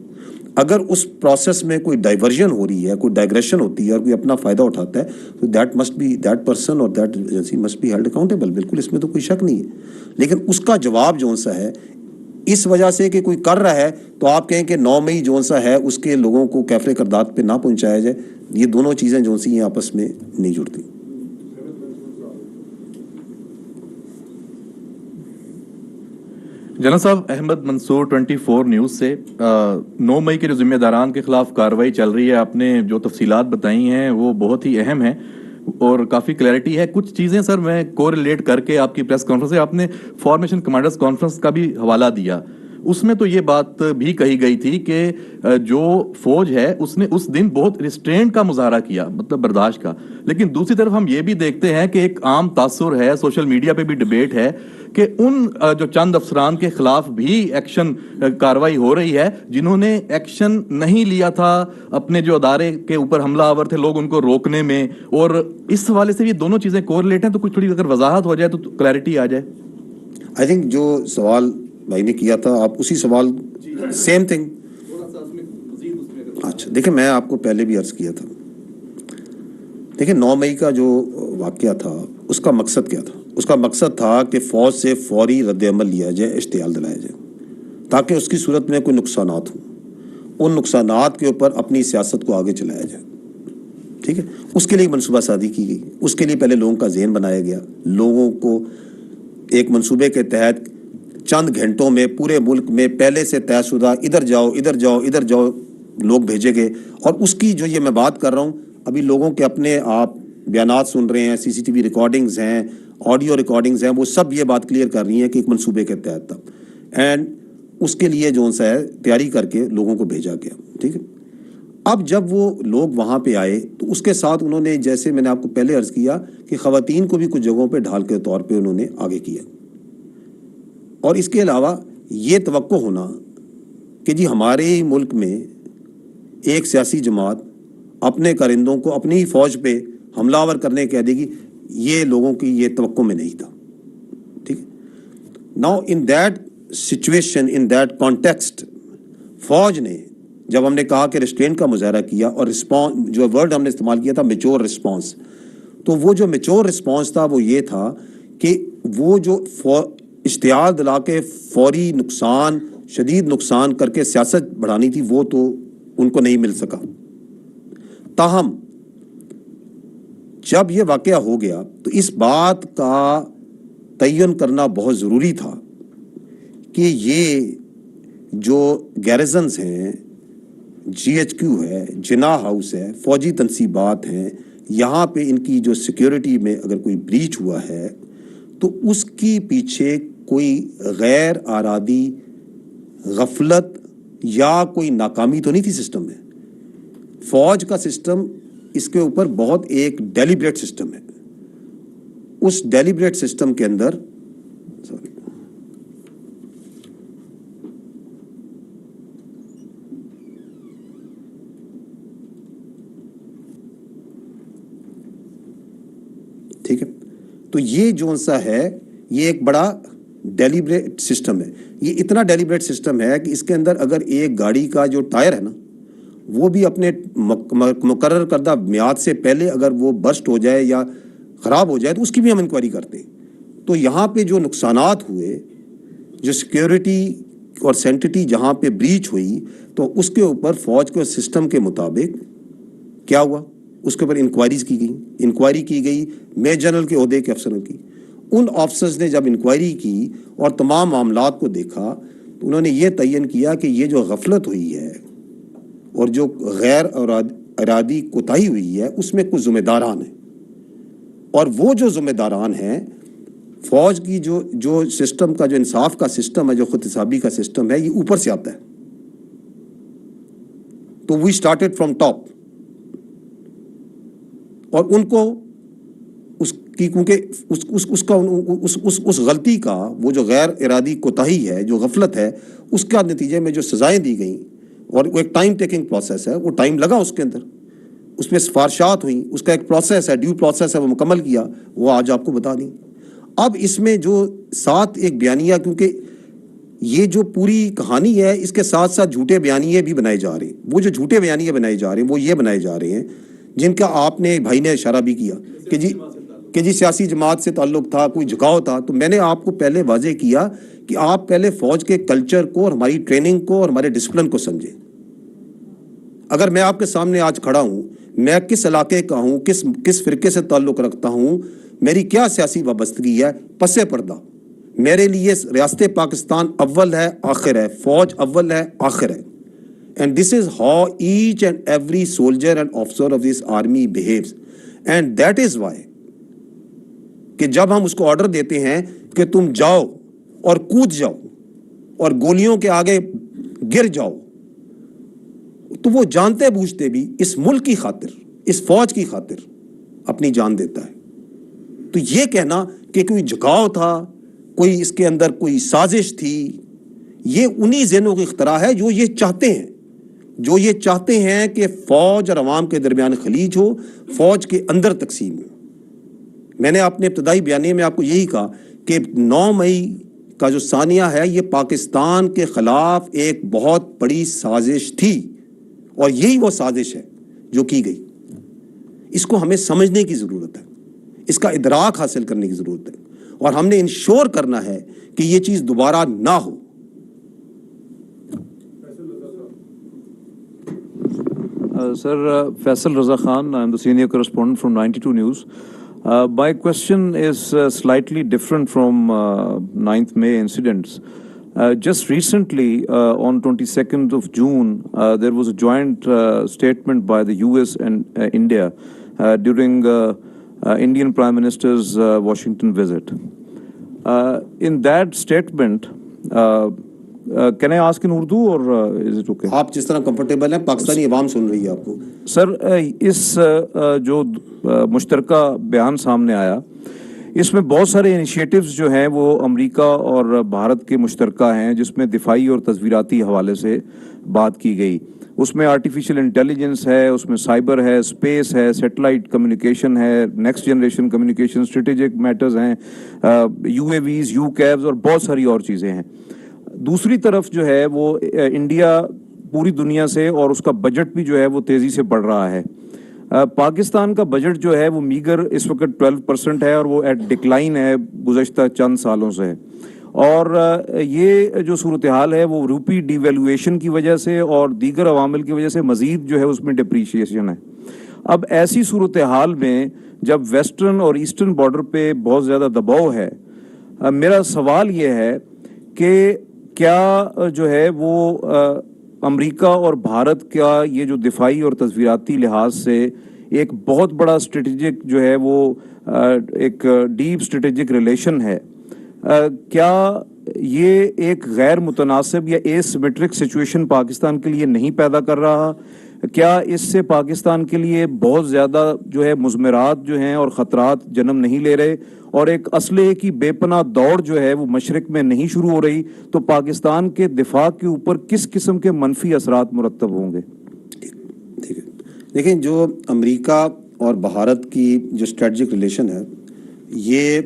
اگر اس پروسیس میں کوئی ڈائیورژن ہو رہی ہے، کوئی ڈائگریشن ہوتی ہے اور کوئی اپنا فائدہ اٹھاتا ہے تو دیٹ پرسن اور that agency must be held accountable. بالکل، اس میں تو کوئی شک نہیں ہے. لیکن اس کا جواب جون سا ہے، اس وجہ سے کہ کوئی کر رہا ہے تو آپ کہیں کہ 9 مئی جون سا ہے اس کے لوگوں کو کیفر کردار پہ نہ پہنچایا جائے، یہ دونوں چیزیں جون سی ہیں آپس میں نہیں جڑتی. جنرل صاحب، احمد منصور 24 نیوز سے. 9 مئی کے جو ذمہ داران کے خلاف کارروائی چل رہی ہے، آپ نے جو تفصیلات بتائی ہیں وہ بہت ہی اہم ہیں اور کافی کلیئرٹی ہے. کچھ چیزیں سر میں کوریلیٹ کر کے آپ کی پریس کانفرنس سے آپ نے فارمیشن کمانڈرز کانفرنس کا بھی حوالہ دیا. उसमें तो ये बात भी कही गई थी कि जो फौज है उसने उस दिन बहुत रिस्ट्रेंट का मुजाहरा किया, मतलब बर्दाश्त का। लेकिन दूसरी तरफ हम ये भी देखते हैं कि एक आम तासुर है, सोशल मीडिया पे भी डिबेट है कि उन जो चंद अफसरान के खिलाफ भी एक्शन कार्रवाई हो रही है जिन्होंने एक्शन नहीं लिया था अपने जो अदारे के ऊपर हमलावर थे लोग उनको रोकने में। और इस हवाले से ये दोनों चीजें कोरिलेट हैं, तो कुछ थोड़ी अगर वजाहत हो जाए तो क्लैरिटी आ जाए। आई थिंक जो सवाल भाई ने किया था आप उसी सवाल सेम थिंग। अच्छा देखिए, मैं आपको पहले भी अर्ज किया था, देखिए 9 मई का जो वाकया था उसका मकसद क्या था? उसका मकसद था कि फौज से फौरी रद्द-ए-अमल लिया जाए, इश्तियाल दिलाया जाए, ताकि उसकी सूरत में कोई नुकसानात हों, उन नुकसानात के ऊपर अपनी सियासत को आगे चलाया जाए। ठीक है, उसके लिए मनसूबा साजी की गई। उसके लिए पहले लोगों का ज़हन बनाया गया, लोगों को एक मनसूबे के तहत चंद घंटों में पूरे मुल्क में पहले से तयशुदा इधर जाओ इधर जाओ इधर जाओ लोग भेजे गए। और उसकी जो ये मैं बात कर रहा हूँ, अभी लोगों के अपने आप बयानात सुन रहे हैं, सीसीटीवी रिकॉर्डिंग्स हैं, ऑडियो रिकॉर्डिंग्स हैं, वो सब ये बात क्लियर कर रही हैं कि एक मनसूबे के तहत था एंड उसके लिए जो सा है तैयारी करके लोगों को भेजा गया। ठीक है, अब जब वो लोग वहाँ पे आए तो उसके साथ उन्होंने, जैसे मैंने आपको पहले अर्ज़ किया कि ख़वातीन को भी कुछ जगहों पे ढाल के तौर पे उन्होंने आगे किया। और इसके अलावा ये तवक्को होना कि जी हमारे ही मुल्क में एक सियासी जमात अपने कारिंदों को अपनी ही फ़ौज पे हमलावर करने कह देगी, ये लोगों की ये तवक्को में नहीं था। ठीक है, now in that situation, in that context, फ़ौज ने जब हमने कहा कि रिस्ट्रेंट का मुजाहरा किया और रिस्पॉन्स, जो वर्ड हमने इस्तेमाल किया था मैच्योर रिस्पॉन्स, तो वो जो मैच्योर रिस्पॉन्स था वो ये था कि वो जो इश्तियाल दिला के फौरी नुकसान, शदीद नुकसान करके सियासत बढ़ानी थी वो तो उनको नहीं मिल सका। ताहम जब ये वाक़या हो गया तो इस बात का तयन करना बहुत ज़रूरी था कि ये जो गैरिजन्स हैं, GHQ है, जिना हाउस है, फ़ौजी तनसीबात हैं, यहाँ पे इनकी जो सिक्योरिटी में अगर कोई ब्रीच हुआ है तो उसकी पीछे कोई गैर आरादी गफलत या कोई नाकामी तो नहीं थी सिस्टम में। फ़ौज का सिस्टम इसके ऊपर बहुत एक डेलिब्रेट सिस्टम है। उस डेलिब्रेट सिस्टम के अंदर ठीक है, तो ये जो सा है ये एक बड़ा डेलिब्रेट सिस्टम है। ये इतना डेलिब्रेट सिस्टम है कि इसके अंदर अगर एक गाड़ी का जो टायर है ना वो भी अपने मुकर्रर करदा मियाद से पहले अगर वो बस्ट हो जाए या ख़राब हो जाए तो उसकी भी हम इंक्वायरी करते हैं। तो यहाँ पे जो नुकसानात हुए, जो सिक्योरिटी और सेंटिटी जहाँ पे ब्रीच हुई, तो उसके ऊपर फ़ौज के सिस्टम के मुताबिक क्या हुआ, उसके ऊपर इंक्वायरी की गई मेजर जनरल के ओहदे के अफसरों की। उन ऑफिसर्स ने जब इंक्वायरी की और तमाम मामलात को देखा तो उन्होंने ये तयन किया कि ये जो गफलत हुई है और जो गैर इरादी कोताही हुई है उसमें कुछ ज़िम्मेदारान हैं, और वो जो ज़िम्मेदारान हैं फ़ौज की जो सिस्टम का, जो इंसाफ का सिस्टम है, जो खुद हिसाबी का सिस्टम है, ये ऊपर से आता है। तो वी स्टार्टेड फ्रॉम टॉप और उनको उसकी, क्योंकि उस गलती का, वो जो गैर इरादी कोताही है, जो गफलत है, उसका नतीजे में जो सज़ाएं दी गई, और वो एक टाइम टेकिंग प्रोसेस है, वो टाइम लगा उसके अंदर, उसमें सिफारशात हुई, उसका एक प्रोसेस है, ड्यू प्रोसेस है, वो मुकम्मल किया, वो आज आपको बता दी। अब इसमें जो साथ एक बयानिया, क्योंकि ये जो पूरी कहानी है इसके साथ साथ झूठे बयानिए भी बनाए जा रहे हैं। वो जो झूठे बयानिए बनाए जा रहे हैं वो ये बनाए जा रहे हैं जिनका आपने भाई ने इशारा भी किया कि जी सियासी जमात से ताल्लुक़ था, कोई झुकाव था। तो मैंने आपको पहले वाज़े किया कि आप पहले फ़ौज के कल्चर को और हमारी ट्रेनिंग को और हमारे डिसिप्लिन को समझें। अगर मैं आपके सामने आज खड़ा हूँ, मैं किस इलाके का हूँ, किस फ़िरके से ताल्लुक़ रखता हूँ, मेरी क्या सियासी वाबस्तगी है, पसे पर्दा मेरे लिए रियासत पाकिस्तान अव्वल है आखिर है, फ़ौज अव्वल है आखिर है। And this is how each and every soldier and officer of this army behaves, and that is why कि जब हम उसको ऑर्डर देते हैं कि तुम जाओ और कूद जाओ اور گولیوں کے آگے گر جاؤ تو وہ جانتے بوجھتے بھی اس ملک کی خاطر, اس فوج کی خاطر اپنی جان دیتا ہے. تو یہ کہنا کہ کوئی جھکاؤ تھا, کوئی اس کے اندر کوئی سازش تھی, یہ انہی ذہنوں کی اختراع ہے جو یہ چاہتے ہیں کہ فوج اور عوام کے درمیان خلیج ہو, فوج کے اندر تقسیم ہو. میں نے اپنے ابتدائی بیانیے میں آپ کو یہی کہا کہ 9 مئی کا جو ثانیہ ہے یہ پاکستان کے خلاف ایک بہت بڑی سازش تھی, اور یہی وہ سازش ہے جو کی گئی. اس کو ہمیں سمجھنے کی ضرورت ہے, اس کا ادراک حاصل کرنے کی ضرورت ہے, اور ہم نے انشور کرنا ہے کہ یہ چیز دوبارہ نہ ہو. Sir, Faisal Raza Khan, I'm the senior correspondent from 92 News. My question is slightly different from 9th May incidents. Just recently, on 22nd of June, there was a joint statement by the US and India during Indian Prime Minister's Washington visit. In that statement, can I ask in Urdu or is it okay? آپ جس طرح comfortable ہیں, پاکستانی عوام سن رہی ہے آپ کو. سر, اس جو مشترکہ بیان سامنے آیا, اس میں بہت سارے انیشیٹوز جو ہیں وہ امریکہ اور بھارت کے مشترکہ ہیں, جس میں دفاعی اور تصویراتی حوالے سے بات کی گئی. اس میں آرٹیفیشل انٹیلیجنس ہے, اس میں سائبر ہے, اسپیس ہے, سیٹلائٹ کمیونیکیشن ہے, next generation communication, strategic matters ہیں, UAVs, UCAVs اور بہت ساری اور چیزیں ہیں. دوسری طرف جو ہے وہ انڈیا پوری دنیا سے, اور اس کا بجٹ بھی جو ہے وہ تیزی سے بڑھ رہا ہے. پاکستان کا بجٹ جو ہے وہ میگر اس وقت 12% ہے, اور وہ ایٹ ڈکلائن ہے گزشتہ چند سالوں سے. اور یہ جو صورتحال ہے وہ روپی ڈی ویلویشن کی وجہ سے اور دیگر عوامل کی وجہ سے مزید جو ہے اس میں ڈپریشیشن ہے. اب ایسی صورتحال میں جب ویسٹرن اور ایسٹرن بارڈر پہ بہت زیادہ دباؤ ہے, میرا سوال یہ ہے کہ کیا جو ہے وہ امریکہ اور بھارت کا یہ جو دفاعی اور تصویراتی لحاظ سے ایک بہت بڑا اسٹریٹجک جو ہے وہ ایک ڈیپ اسٹریٹجک ریلیشن ہے, کیا یہ ایک غیر متناسب یا ایسیمیٹرک سچویشن پاکستان کے لیے نہیں پیدا کر رہا؟ کیا اس سے پاکستان کے لیے بہت زیادہ جو ہے مضمرات جو ہیں اور خطرات جنم نہیں لے رہے, اور ایک اسلحے کی بے پناہ دوڑ جو ہے وہ مشرق میں نہیں شروع ہو رہی؟ تو پاکستان کے دفاع کے اوپر کس قسم کے منفی اثرات مرتب ہوں گے؟ ٹھیک ہے, دیکھیں جو امریکہ اور بھارت کی جو اسٹریٹجک ریلیشن ہے یہ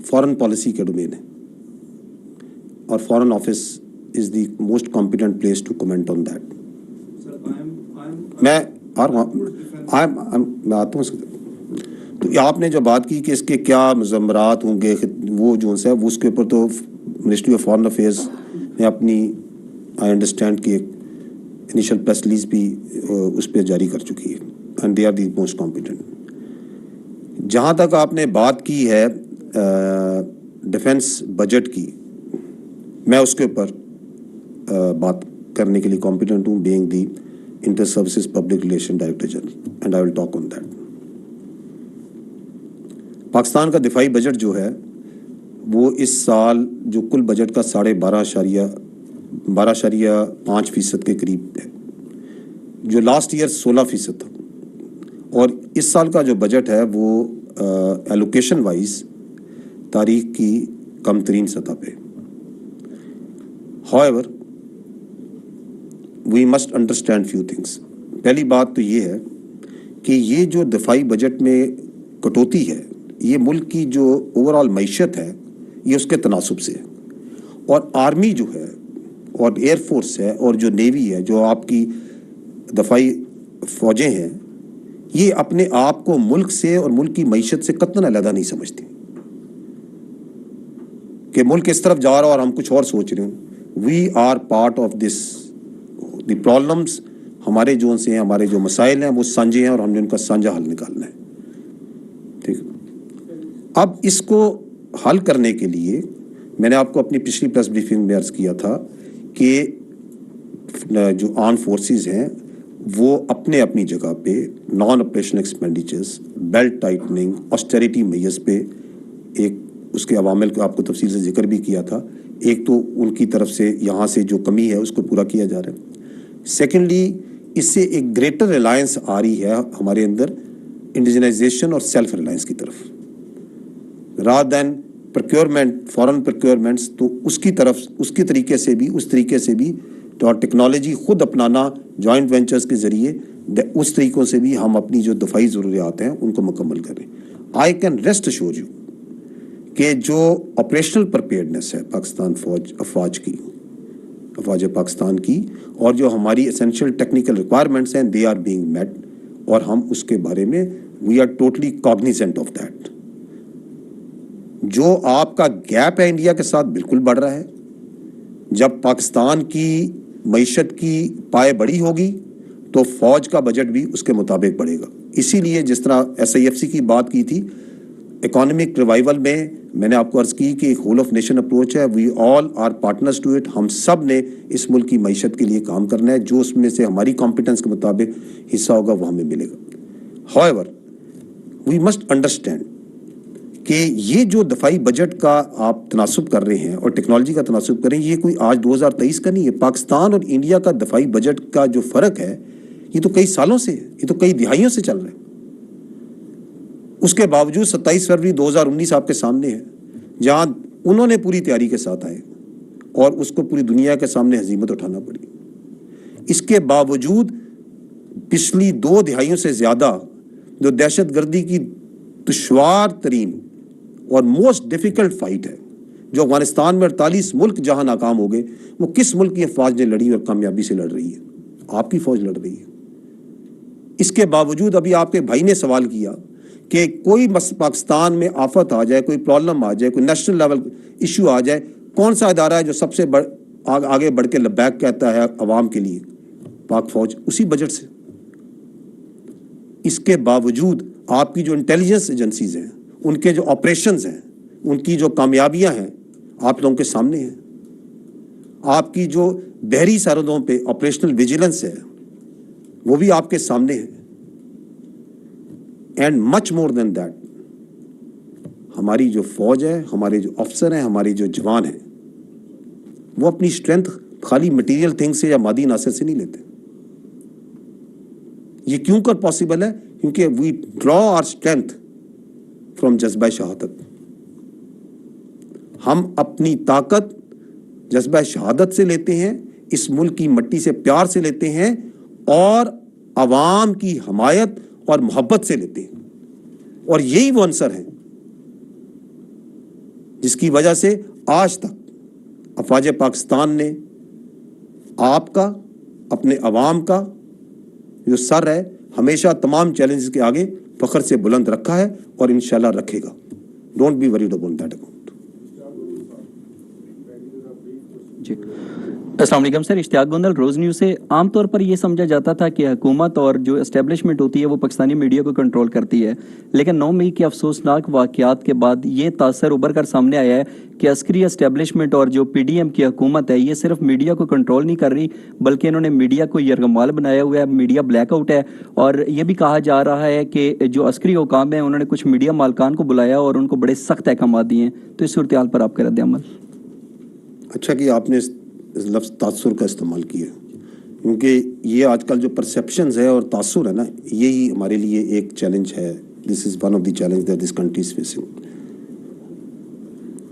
فارن پالیسی کے ڈومین ہے, اور foreign office is the most competent place to comment on that. میں آتا ہوں. تو آپ نے جو بات کی کہ اس کے کیا مضمرات ہوں گے, وہ جو ہے وہ اس کے اوپر تو منسٹری آف فارن افیئرز نے اپنی آئی انڈرسٹینڈ کی ایک انیشل پریس ریلیز بھی اس پہ جاری کر چکی ہے, and they are the most competent. جہاں تک آپ نے بات کی ہے ڈیفنس بجٹ کی, میں اس کے اوپر بات کرنے کے لیے کمپیٹنٹ ہوں, being the inter services public relation director general, and I will talk on that. Pakistan کا دفاعی بجٹ جو ہے وہ اس سال جو کل بجٹ کا 12.5% کے قریب ہے, جو لاسٹ ایئر 16% تھا, اور اس سال کا جو بجٹ ہے وہ ایلوکیشن وائز تاریخ کی کم ترین سطح پہ. However, we must understand few things. پہلی بات تو یہ ہے کہ یہ جو دفاعی بجٹ میں کٹوتی ہے یہ ملک کی جو اوور آل معیشت ہے یہ اس کے تناسب سے ہے, اور آرمی جو ہے اور ایئر فورس ہے اور جو نیوی ہے, جو آپ کی دفاعی فوجیں ہیں, یہ اپنے آپ کو ملک سے اور ملک کی معیشت سے قطعاً علیحدہ نہیں سمجھتی کہ ملک اس طرف جا رہا اور ہم کچھ اور سوچ رہے ہوں. We are part of this, the problems ہمارے جو سے ہیں, ہمارے جو مسائل ہیں وہ سانجھے ہیں, اور ہم نے ان کا سانجھا حل نکالنا ہے. ٹھیک, اب اس کو حل کرنے کے لیے میں نے آپ کو اپنی پچھلی پریس بریفنگ میں عرض کیا تھا کہ جو آرم فورسز ہیں وہ اپنے اپنی جگہ پہ non operation expenditures, belt tightening, austerity measures پہ ایک اس کے عوامل کو آپ کو تفصیل سے ذکر بھی کیا تھا ایک تو ان کی طرف سے یہاں سے جو کمی ہے اس کو پورا کیا جا رہا ہے. سیکنڈلی اس سے ایک گریٹر ریلائنس آ رہی ہے ہمارے اندر انڈیجنائزیشن اور سیلف ریلائنس کی طرف, رادر دین پروکیورمنٹ, فارن پروکیورمنٹس. تو اس کی طرف اس طریقے سے بھی تو ٹیکنالوجی خود اپنانا جوائنٹ وینچرز کے ذریعے, اس طریقوں سے بھی ہم اپنی جو دفاعی ضروریات ہیں ان کو مکمل کریں. I can rest assure you کہ جو آپریشنل پرپیئرڈنس ہے پاکستان افواج پاکستان کی, اور جو ہماری اسینشیل ٹیکنیکل ریکوائرمنٹس ہیں, دے آر بینگ میٹ, اور ہم اس کے بارے میں we are totally cognizant of that. جو آپ کا گیپ ہے انڈیا کے ساتھ بالکل بڑھ رہا ہے. جب پاکستان کی معیشت کی پائے بڑی ہوگی تو فوج کا بجٹ بھی اس کے مطابق بڑھے گا. اسی لیے جس طرح SIFC کی بات کی تھی, اکانومک ریوائول میں نے آپ کو عرض کی کہ ایک ہول آف نیشن اپروچ ہے, وی آل آر پارٹنرز ٹو اٹ. ہم سب نے اس ملک کی معیشت کے لیے کام کرنا ہے, جو اس میں سے ہماری کمپیٹنس کے مطابق حصہ ہوگا وہ ہمیں ملے گا. However, we must understand کہ یہ جو دفاعی بجٹ کا آپ تناسب کر رہے ہیں اور ٹیکنالوجی کا تناسب کر رہے ہیں, یہ کوئی آج 2023 کا نہیں ہے. پاکستان اور انڈیا کا دفاعی بجٹ کا جو فرق ہے یہ تو کئی سالوں سے ہے, یہ تو کئی دہائیوں سے چل رہا ہے. اس کے باوجود 27 فروری 2019 آپ کے سامنے ہے, جہاں انہوں نے پوری تیاری کے ساتھ آئے اور اس کو پوری دنیا کے سامنے ہزیمت اٹھانا پڑی. اس کے باوجود پچھلی 2 دہائیوں سے زیادہ جو دہشت گردی کی دشوار ترین اور موسٹ ڈیفیکلٹ فائٹ ہے, جو افغانستان میں 48 ملک جہاں ناکام ہو گئے, وہ کس ملک کی فوج نے لڑی اور کامیابی سے لڑ رہی ہے؟ آپ کی فوج لڑ رہی ہے. اس کے باوجود ابھی آپ کے بھائی نے سوال کیا کہ کوئی پاکستان میں آفت آ جائے, کوئی پرابلم آ جائے, کوئی نیشنل لیول ایشو آ جائے, کون سا ادارہ ہے جو سب سے آگے بڑھ کے لبیک کہتا ہے عوام کے لیے؟ پاک فوج, اسی بجٹ سے. اس کے باوجود آپ کی جو انٹیلیجنس ایجنسیز ہیں, ان کے جو آپریشنز ہیں, ان کی جو کامیابیاں ہیں آپ لوگوں کے سامنے ہیں. آپ کی جو بحری سرحدوں پہ آپریشنل ویجیلنس ہے وہ بھی آپ کے سامنے ہے. And much more then that, ہماری جو فوج ہے, ہمارے جو افسر ہیں, ہمارے جو جوان ہیں, وہ اپنی اسٹرینتھ خالی مٹیریل تھنگ سے یا مادی عناصر سے نہیں لیتے. یہ کیوں کر پاسبل ہے؟ کیونکہ وی ڈرا آر اسٹرینتھ فرام جذبہ شہادت. ہم اپنی طاقت جذبہ شہادت سے لیتے ہیں, اس ملک کی مٹی سے پیار سے لیتے ہیں, اور عوام کی حمایت اور محبت سے لیتے ہیں. اور یہی وہ عنصر ہیں جس کی وجہ سے آج تک افواج پاکستان نے آپ کا, اپنے عوام کا جو سر ہے, ہمیشہ تمام چیلنجز کے آگے فخر سے بلند رکھا ہے اور انشاءاللہ رکھے گا. Don't be worried about that account. جی السلام علیکم سر, اشتیاق گوندل, روز نیوز سے. عام طور پر یہ سمجھا جاتا تھا کہ حکومت اور جو اسٹیبلشمنٹ ہوتی ہے وہ پاکستانی میڈیا کو کنٹرول کرتی ہے, لیکن 9 مئی کے افسوسناک واقعات کے بعد یہ تاثر ابھر کر سامنے آیا ہے کہ عسکری اسٹیبلشمنٹ اور جو PDM کی حکومت ہے یہ صرف میڈیا کو کنٹرول نہیں کر رہی, بلکہ انہوں نے میڈیا کو یرغمال بنایا ہوا ہے, میڈیا بلیک آؤٹ ہے. اور یہ بھی کہا جا رہا ہے کہ جو عسکری حکام ہیں انہوں نے کچھ میڈیا مالکان کو بلایا اور ان کو بڑے سخت احکامات دیے ہیں. تو اس صورتحال پر آپ کا رد عمل؟ اچھا کہ آپ نے لفظ تاثر کا استعمال کیا, کیونکہ یہ آج کل جو پرسیپشنز ہے اور تاثر ہے نا, یہی ہمارے لیے ایک چیلنج ہے. This is one of the challenge that this country is facing,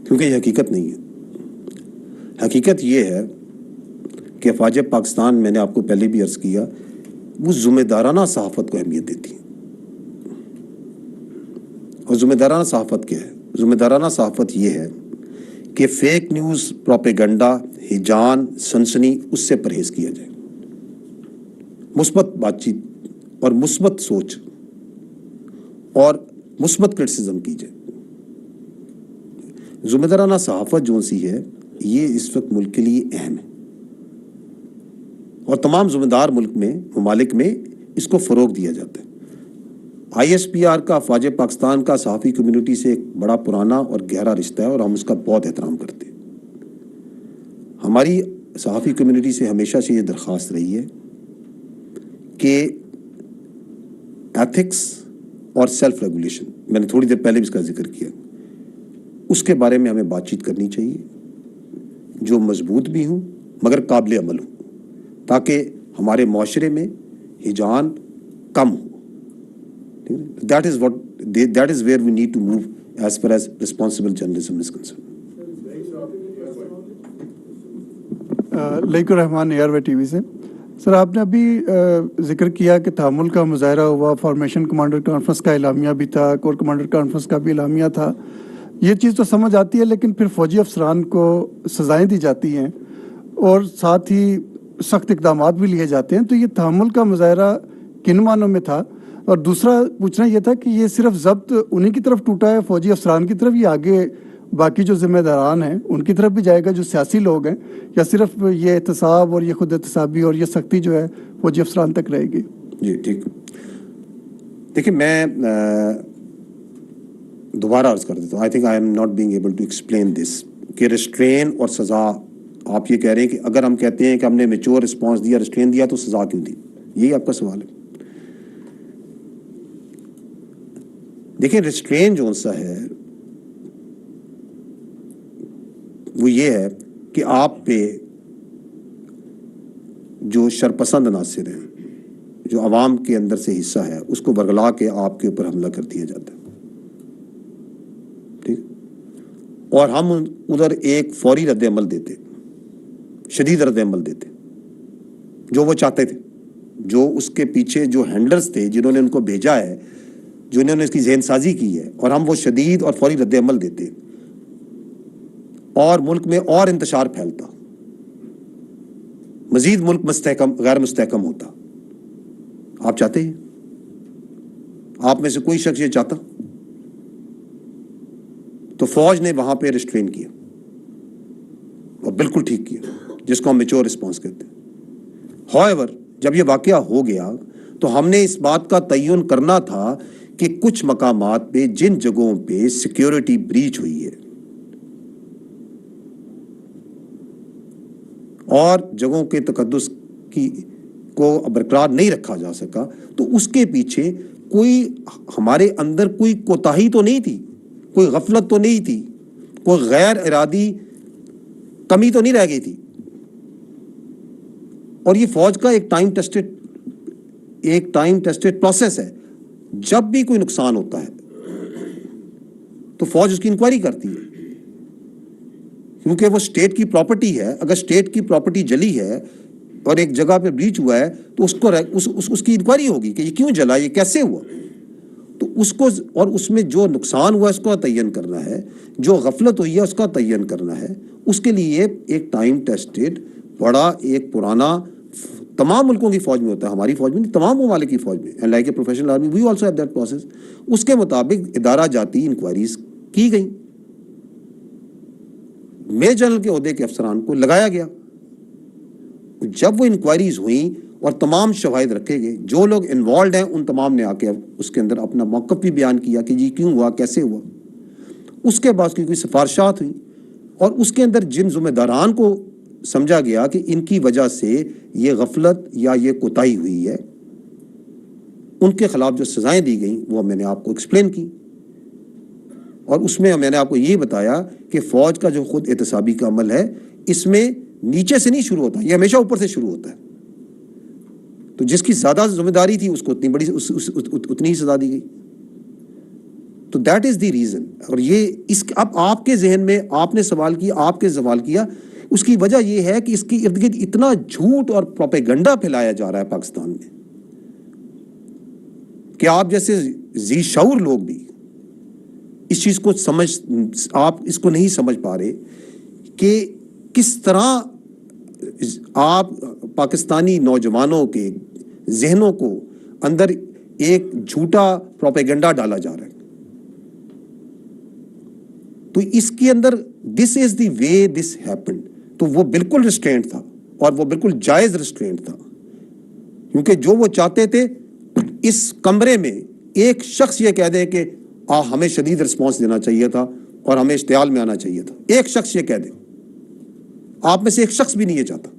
کیونکہ یہ حقیقت نہیں ہے. حقیقت یہ ہے کہ افواج پاکستان, میں نے آپ کو پہلے بھی عرض کیا, وہ ذمہ دارانہ صحافت کو اہمیت دیتی ہے. اور ذمہ دارانہ صحافت کیا ہے؟ ذمہ دارانہ صحافت یہ ہے کہ فیک نیوز, پروپیگنڈا, ہجان, سنسنی, اس سے پرہیز کیا جائے. مثبت بات چیت اور مثبت سوچ اور مثبت کرٹیسزم کی جائے. ذمہ دارانہ صحافت جو سی ہے یہ اس وقت ملک کے لیے اہم ہے, اور تمام ذمہ دار ممالک میں اس کو فروغ دیا جاتا ہے. ISPR کا, افواج پاکستان کا صحافی کمیونٹی سے ایک بڑا پرانا اور گہرا رشتہ ہے, اور ہم اس کا بہت احترام کرتے ہیں. ہماری صحافی کمیونٹی سے ہمیشہ سے یہ درخواست رہی ہے کہ ایتھکس اور سیلف ریگولیشن, میں نے تھوڑی دیر پہلے بھی اس کا ذکر کیا, اس کے بارے میں ہمیں بات چیت کرنی چاہیے. जो मजबूत भी हूँ मगर काबिल अमल हूँ, ताकि हमारे माशरे में हिजान कम हो. That is where we need to move as far as responsible journalism is concerned. Laiqur Rahman airway TV से. सर, आपने अभी जिक्र किया कि तहम्मुल का मुजाहरा हुआ, फॉर्मेशन कमांडर कॉन्फ्रेंस का एलामिया भी था, कोर कमांडर कॉन्फ्रेंस का भी एलामिया था. ये चीज़ तो समझ आती है, लेकिन फिर फौजी अफसरान को सज़ाएँ दी जाती हैं और साथ ही सख्त इकदाम भी लिए जाते हैं. तो ये तहम्मुल का मुजाहरा किन मानों में था? और दूसरा पूछना ये था कि ये सिर्फ जब्त उन्हीं की तरफ टूटा है, फौजी अफसरान की तरफ, या आगे बाकी जो जिम्मेदारान हैं उनकी तरफ भी जाएगा, जो सियासी लोग हैं, या सिर्फ ये एहतसाब और ये खुद एहतसाबी और ये सख्ती जो है फौजी अफसरान तक रहेगी? जी ठीक. देखिए, मैं दोबारा अर्ज कर देता हूँ. I think I am not being able to explain this कि रिस्ट्रेन और सज़ा, आप ये कह रहे हैं कि अगर हम कहते हैं कि हमने मेच्योर रिस्पॉन्स दिया, रिस्ट्रेन दिया, तो सज़ा क्यों दी? यही आपका सवाल है. देखिए, रिस्ट्रेन जो सा है वो ये है कि आप पे जो शरपसंद अनासिर हैं, जो अवाम के अंदर से हिस्सा है, उसको बरगला के आपके ऊपर हमला कर दिया जाता है. ठीक. और हम उधर एक फौरी रद्द अमल देते, शदीद रद्द अमल देते, जो वो चाहते थे, जो उसके पीछे जो हैंडलर्स थे, जिन्होंने उनको भेजा है, जिन्होंने इसकी जहन साजी की है, और हम वो शदीद और फौरी रद्द अमल देते और मुल्क में और इंतशार फैलता, मजीद मुल्क मुस्तहकम गैर मुस्तहकम होता. आप चाहते हैं? आप में से कोई शख्स ये चाहता? तो फौज ने वहां पे रिस्ट्रेन किया और बिल्कुल ठीक किया, जिसको हम मेच्योर रिस्पॉन्स कहते हैं. हाउएवर, जब ये वाकया हो गया तो हमने इस बात का तयन करना था कि कुछ मकामात पे, जिन जगहों पे सिक्योरिटी ब्रीच हुई है और जगहों के तकद्दुस की को बरकरार नहीं रखा जा सका, तो उसके पीछे कोई हमारे अंदर कोई कोताही तो नहीं थी, कोई गफलत तो नहीं थी, कोई गैर इरादी कमी तो नहीं रह गई थी. और ये फौज का एक टाइम टेस्टेड प्रोसेस है. जब भी कोई नुकसान होता है तो फौज उसकी इंक्वायरी करती है, क्योंकि वो स्टेट की प्रॉपर्टी है. अगर स्टेट की प्रॉपर्टी जली है और एक जगह पे ब्रीच हुआ है तो उसकी इंक्वायरी होगी कि ये क्यों जला, ये कैसे हुआ. तो उसको, और उसमें जो नुकसान हुआ उसका तयन करना है, जो गफलत हुई है उसका तयन करना है. उसके लिए एक टाइम टेस्टेड बड़ा एक पुराना, तमाम मुल्कों की फौज में होता है, हमारी फौज में नहीं, तमाम ममालिक की फौज में, and like a professional army we also have that process. उसके मुताबिक इदारा जाती इंक्वायरीज की गई, मेजर जनरल के ओहदे के अफसरान को लगाया गया. जब वो इंक्वायरीज हुई और तमाम शवाहिद रखे गए, जो लोग इन्वॉल्व हैं उन तमाम ने आके उसके अंदर अपना मौक़िफ़ भी बयान किया कि जी क्यों हुआ, कैसे हुआ. उसके बाद कोई सिफारिशात हुई और उसके अंदर जिन ज़िम्मेदारान को समझा गया कि इनकी वजह से ये गफलत या ये कोताही हुई है, उनके खिलाफ जो सजाएं दी गई वो मैंने आपको एक्सप्लेन की. और उसमें मैंने आपको ये बताया कि फौज का जो खुद एहतसाबी का अमल है, इसमें नीचे से नहीं शुरू होता, ये हमेशा ऊपर से शुरू होता है. तो जिसकी ज्यादा जिम्मेदारी थी उसको उतनी बड़ी उतनी ही सजा दी गई. तो दैट इज द रीजन. और ये अब आपके जहन में आपने सवाल किया, उसकी वजह यह है कि इसके इर्द गिर्द इतना झूठ और प्रोपेगेंडा फैलाया जा रहा है पाकिस्तान में कि आप जैसे जी शऊर लोग भी इस चीज को आप इसको नहीं समझ पा रहे कि किस तरह आप पाकिस्तानी नौजवानों के जहनों को अंदर एक झूठा प्रोपेगेंडा डाला जा रहा है. तो इसके अंदर this is the way this happened. तो वो बिल्कुल रिस्ट्रेंट था और वो बिल्कुल जायज रिस्ट्रेंट था, क्योंकि जो वो चाहते थे इस कमरे में एक शख्स ये कह दे कि हमें शदीद रिस्पॉन्स देना चाहिए था और हमें इश्तियाल में आना चाहिए था. एक शख्स ये कह दे, आप में से एक शख्स भी नहीं ये चाहता.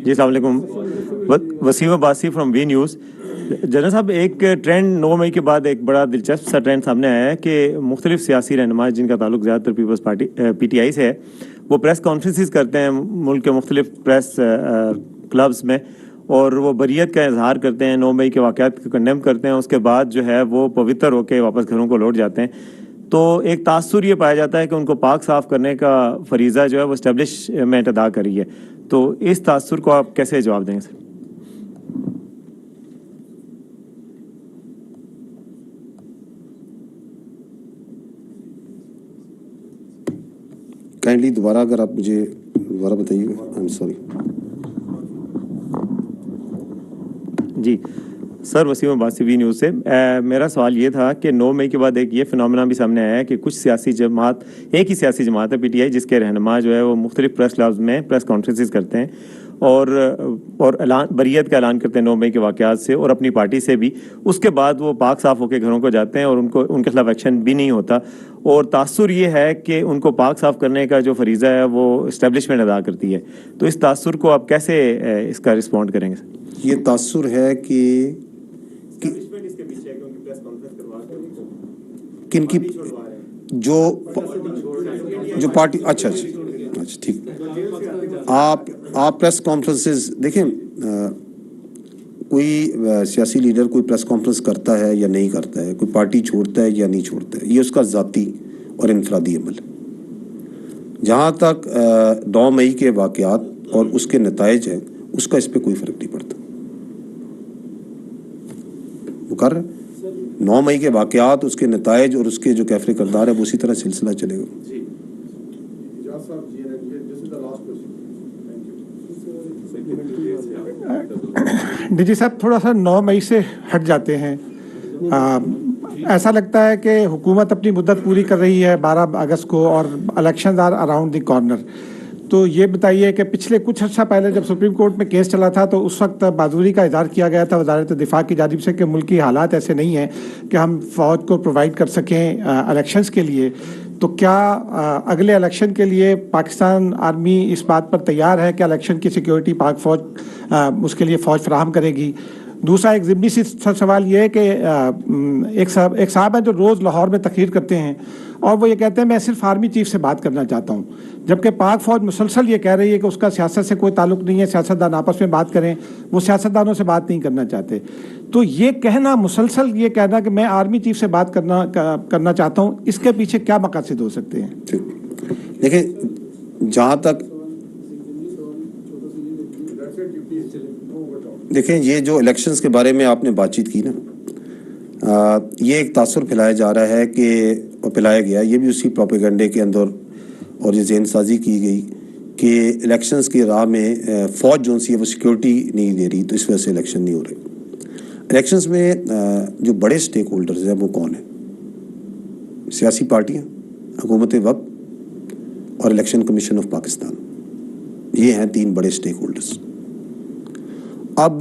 जी अस्सलाम वालेकुम, वसीम अब्बासी फ्रॉम वी न्यूज़। जनरल साहब, एक ट्रेंड 9 मई के बाद एक बड़ा दिलचस्प सा ट्रेंड सामने आया है कि मुख्तलिफ सियासी रहनुमा जिनका ताल्लुक ज़्यादातर पीपल्स पार्टी PTI से है, वो प्रेस कॉन्फ्रेंसेस करते हैं मुल्क के मुख्तलिफ प्रेस क्लब्स में, और वो बरियत का इजहार करते हैं, 9 मई के वाक़यात को कंडेम करते हैं। उसके बाद जो है वो पवित्र होकर वापस घरों को लौट जाते हैं। तो एक तासुर ये पाया जाता है कि उनको पाक साफ़ करने का फरीज़ा जो है वो इस्टेब्लिशमेंट अदा करी है। तो इस तासुर को आप कैसे जवाब देंगे सर? काइंडली दोबारा अगर आप मुझे दोबारा बताइएगा। आई एम सॉरी जी सर, वसीम अब्बासी वी न्यूज़ से। मेरा सवाल ये था कि 9 मई के बाद एक ये फिनोमेना भी सामने आया है कि कुछ सियासी जमात, एक ही सियासी जमात है PTI, जिसके रहनुमा जो है वो मुख्तलिफ प्रेस क्लब्स में प्रेस कॉन्फ्रेंसेस करते हैं और ऐलान बरियत का ऐलान करते हैं 9 मई के वाक़यात से और अपनी पार्टी से भी। उसके बाद वो पाक साफ़ होकर घरों को जाते हैं और उनके खिलाफ एक्शन भी नहीं होता। और तासुर ये है कि उनको पाक साफ़ करने का जो फरीज़ा है वो इस्टेब्लिशमेंट अदा करती है। तो इस तासुर को आप कैसे इसका रिस्पॉन्ड करेंगे सर? ये तासुर है कि किनकी जो पार्टी, अच्छा ठीक। आप प्रेस कॉन्फ्रेंसेस देखें, कोई सियासी लीडर कोई प्रेस कॉन्फ्रेंस करता है या नहीं करता है, कोई पार्टी छोड़ता है या नहीं छोड़ता है, ये उसका ज़ाती और इनफरादी अमल है। जहाँ तक 9 मई के वाक़यात और उसके नताइज हैं, उसका इस पर कोई फ़र्क नहीं पड़ता। मुकर्रर 9 मई के वाक़यात, उसके नताइज और उसके जो कैफरे करदार है, वो उसी तरह सिलसिला चलेगा। डीजी साहब, थोड़ा सा 9 मई से हट जाते हैं। ऐसा लगता है कि हुकूमत अपनी मुद्दत पूरी कर रही है 12 अगस्त को और elections are around the corner. तो ये बताइए कि पिछले कुछ अर्सा पहले जब सुप्रीम कोर्ट में केस चला था तो उस वक्त बाजूरी का इज़हार किया गया था वज़ारत दिफा की जानिब से कि मुल्की हालात ऐसे नहीं हैं कि हम फ़ौज को प्रोवाइड कर सकें इलेक्शंस के लिए। तो क्या अगले इलेक्शन के लिए पाकिस्तान आर्मी इस बात पर तैयार है कि इलेक्शन की सिक्योरिटी पाक फ़ौज उसके लिए फ़ौज फराहम करेगी? दूसरा एक ज़िम्मी सी सवाल ये है कि एक साहब हैं जो रोज़ लाहौर में तकरीर करते हैं और वो ये कहते हैं मैं सिर्फ आर्मी चीफ से बात करना चाहता हूँ, जबकि पाक फ़ौज मुसलसल ये कह रही है कि उसका सियासत से कोई ताल्लुक नहीं है, सियासतदान आपस में बात करें, वो सियासतदानों से बात नहीं करना चाहते। तो ये कहना, मुसलसल ये कहना कि मैं आर्मी चीफ से बात करना चाहता हूँ, इसके पीछे क्या मकासद हो सकते हैं? देखिए, जहाँ तक देखें, ये जो इलेक्शंस के बारे में आपने बातचीत की ना, ये एक तासुर फैलाया जा रहा है कि और फैलाया गया, ये भी उसी प्रोपेगेंडे के अंदर और ये ज़हन साजी की गई कि इलेक्शंस की राह में फ़ौज जो सी है वो सिक्योरिटी नहीं दे रही, तो इस वजह से इलेक्शन नहीं हो रहे। इलेक्शंस में जो बड़े स्टेक होल्डर्स हैं वो कौन है? सियासी पार्टियाँ, हुकूमत वक्त और इलेक्शन कमीशन ऑफ पाकिस्तान, ये हैं 3 बड़े स्टेक होल्डर्स। अब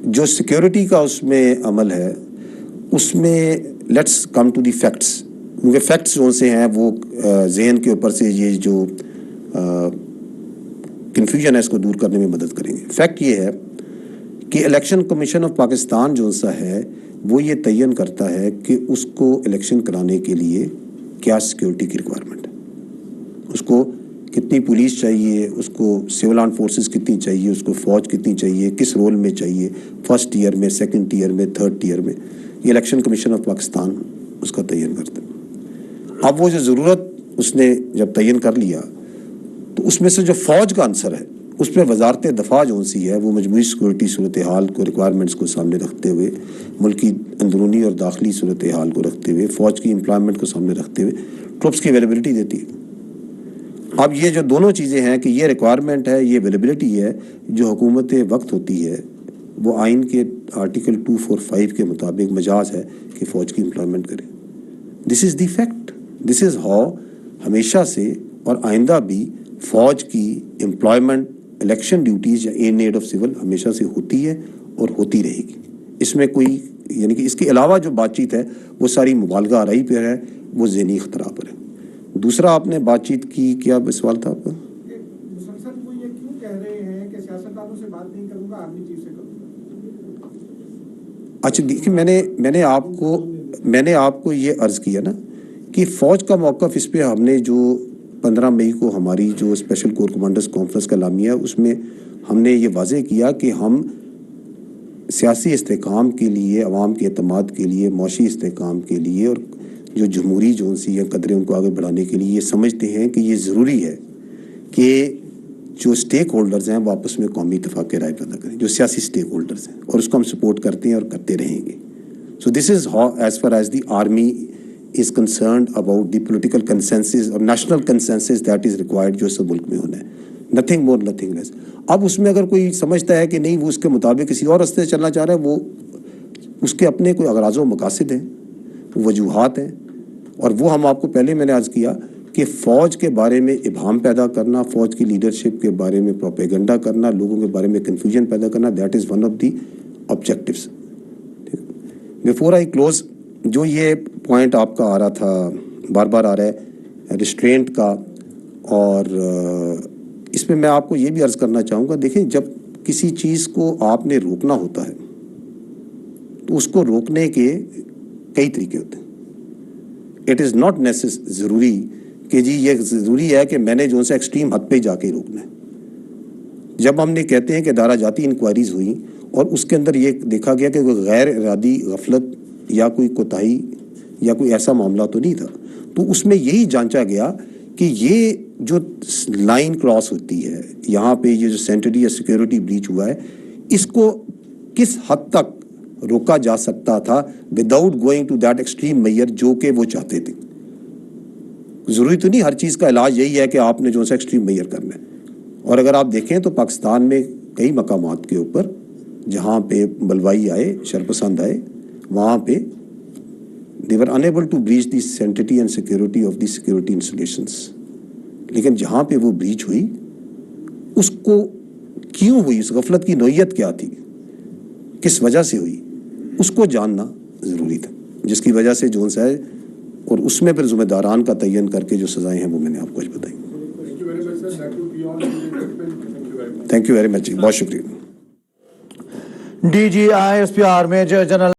जो सिक्योरिटी का उसमें अमल है, उसमें let's come to the facts, क्योंकि फैक्ट्स जो से हैं वो जहन के ऊपर से ये जो कन्फ्यूजन है इसको दूर करने में मदद करेंगे। फैक्ट ये है कि इलेक्शन कमीशन ऑफ पाकिस्तान जो सा है वो ये तयन करता है कि उसको इलेक्शन कराने के लिए क्या सिक्योरिटी की रिक्वायरमेंट है, उसको कितनी पुलिस चाहिए, उसको सिविल आर्म फोर्सेस कितनी चाहिए, उसको फ़ौज कितनी चाहिए, किस रोल में चाहिए, फर्स्ट ईयर में, सेकंड ईयर में, थर्ड ईयर में, ये इलेक्शन कमीशन ऑफ पाकिस्तान उसका तयन करता है। अब वो जो ज़रूरत उसने जब तयन कर लिया तो उसमें से जो फ़ौज का आंसर है उस पर वजारत दफा जो सी है वो मजमूई सिक्योरिटी सूरत हाल को, रिक्वायरमेंट्स को सामने रखते हुए, मुल्की अंदरूनी और दाखिली सूरत हाल को रखते हुए, फ़ौज की एम्प्लॉयमेंट को सामने रखते हुए ट्रुप्स की अवेलेबिलिटी देती है। अब ये जो दोनों चीज़ें हैं कि ये रिक्वायरमेंट है, ये अवेलेबिलिटी है, जो हुकूमत वक्त होती है वो आइन के आर्टिकल 245 के मुताबिक मजाज है कि फ़ौज की एम्प्लॉयमेंट करे। This is the fact, this is how हमेशा से और आइंदा भी फ़ौज की एम्प्लॉयमेंट इलेक्शन ड्यूटीज़ या इन एड ऑफ सिविल हमेशा से होती है और होती रहेगी। इसमें कोई यानी कि इसके अलावा जो बातचीत है वो सारी मुबालगा आराई पर है, वो ज़हनी ख़तरा पर है। दूसरा आपने बातचीत की, क्या सवाल था आपका? मुसलसल वो ये क्यों कह रहे हैं कि अच्छा देखिए, मैंने आपको ये अर्ज़ किया ना कि फ़ौज का मौक़िफ़ इस पे हमने जो 15 मई को हमारी जो स्पेशल कोर कमांडर्स कॉन्फ्रेंस का लामिया है उसमें हमने ये वाज़े किया कि हम सियासी इस्तेकाम के लिए, अवाम के एतमाद के लिए, मौशी इस्तेकाम के लिए और जो जमहूरी जो सी है कदरें उनको आगे बढ़ाने के लिए ये समझते हैं कि ये ज़रूरी है कि जो स्टेक होल्डर्स हैं वो आपस में कौमी इत्तेफाक राय पैदा करें, जो सियासी स्टेक होल्डर्स हैं, और उसको हम सपोर्ट करते हैं और करते रहेंगे. So this is how as far as the army is concerned about the political consensus or national consensus that is required जो इस मुल्क में होना है. Nothing more, nothing less. अब उसमें अगर कोई समझता है कि नहीं वो उसके मुताबिक किसी और रास्ते से चलना चाह रहा है, वो उसके अपने कोई अगराज़ व मकासद हैं, वजूहात हैं, और वो हम आपको पहले मैंने अर्ज़ किया कि फ़ौज के बारे में इबहाम पैदा करना, फ़ौज की लीडरशिप के बारे में प्रोपेगेंडा करना, लोगों के बारे में कन्फ्यूजन पैदा करना, that is one of the objectives. Before I close, जो ये पॉइंट आपका आ रहा था, बार बार आ रहा है रिस्ट्रेंट का, और इसमें मैं आपको ये भी अर्ज़ करना चाहूँगा, देखिए जब किसी चीज़ को आपने रोकना होता है तो उसको रोकने के कई तरीके होते हैं. इट इज़ नॉट ज़रूरी कि जी ये ज़रूरी है कि मैंने जो सा एक्सट्रीम हद पे जाके रोकना है. जब हमने कहते हैं कि दायरा जाती इंक्वायरीज़ हुई और उसके अंदर ये देखा गया कि कोई गैर इरादी गफलत या कोई कोताही या कोई ऐसा मामला तो नहीं था, तो उसमें यही जांचा गया कि ये जो लाइन क्रॉस होती है, यहाँ पे ये जो सेंट्री या सिक्योरिटी ब्रीच हुआ है, इसको किस हद तक रोका जा सकता था without going to that extreme measure जो कि वो चाहते थे. ज़रूरी तो नहीं हर चीज़ का इलाज यही है कि आपने जो सा एक्सट्रीम मेजर करना है. और अगर आप देखें तो पाकिस्तान में कई मकामात के ऊपर जहाँ पे बलवाई आए, शरपसंद आए, वहाँ पे they were unable to breach the sanctity and security of the security installations. लेकिन जहाँ पे वो ब्रीच हुई, उसको क्यों हुई, उस गफलत की नोयत क्या थी, किस वजह से हुई, उसको जानना ज़रूरी था, जिसकी वजह से जोन सा है, और उसमें फिर ज़िम्मेदारान का तयन करके जो सज़ाएं हैं वो मैंने आपको आज बताई. थैंक यू वेरी मच, बहुत शुक्रिया. DGI SPR major general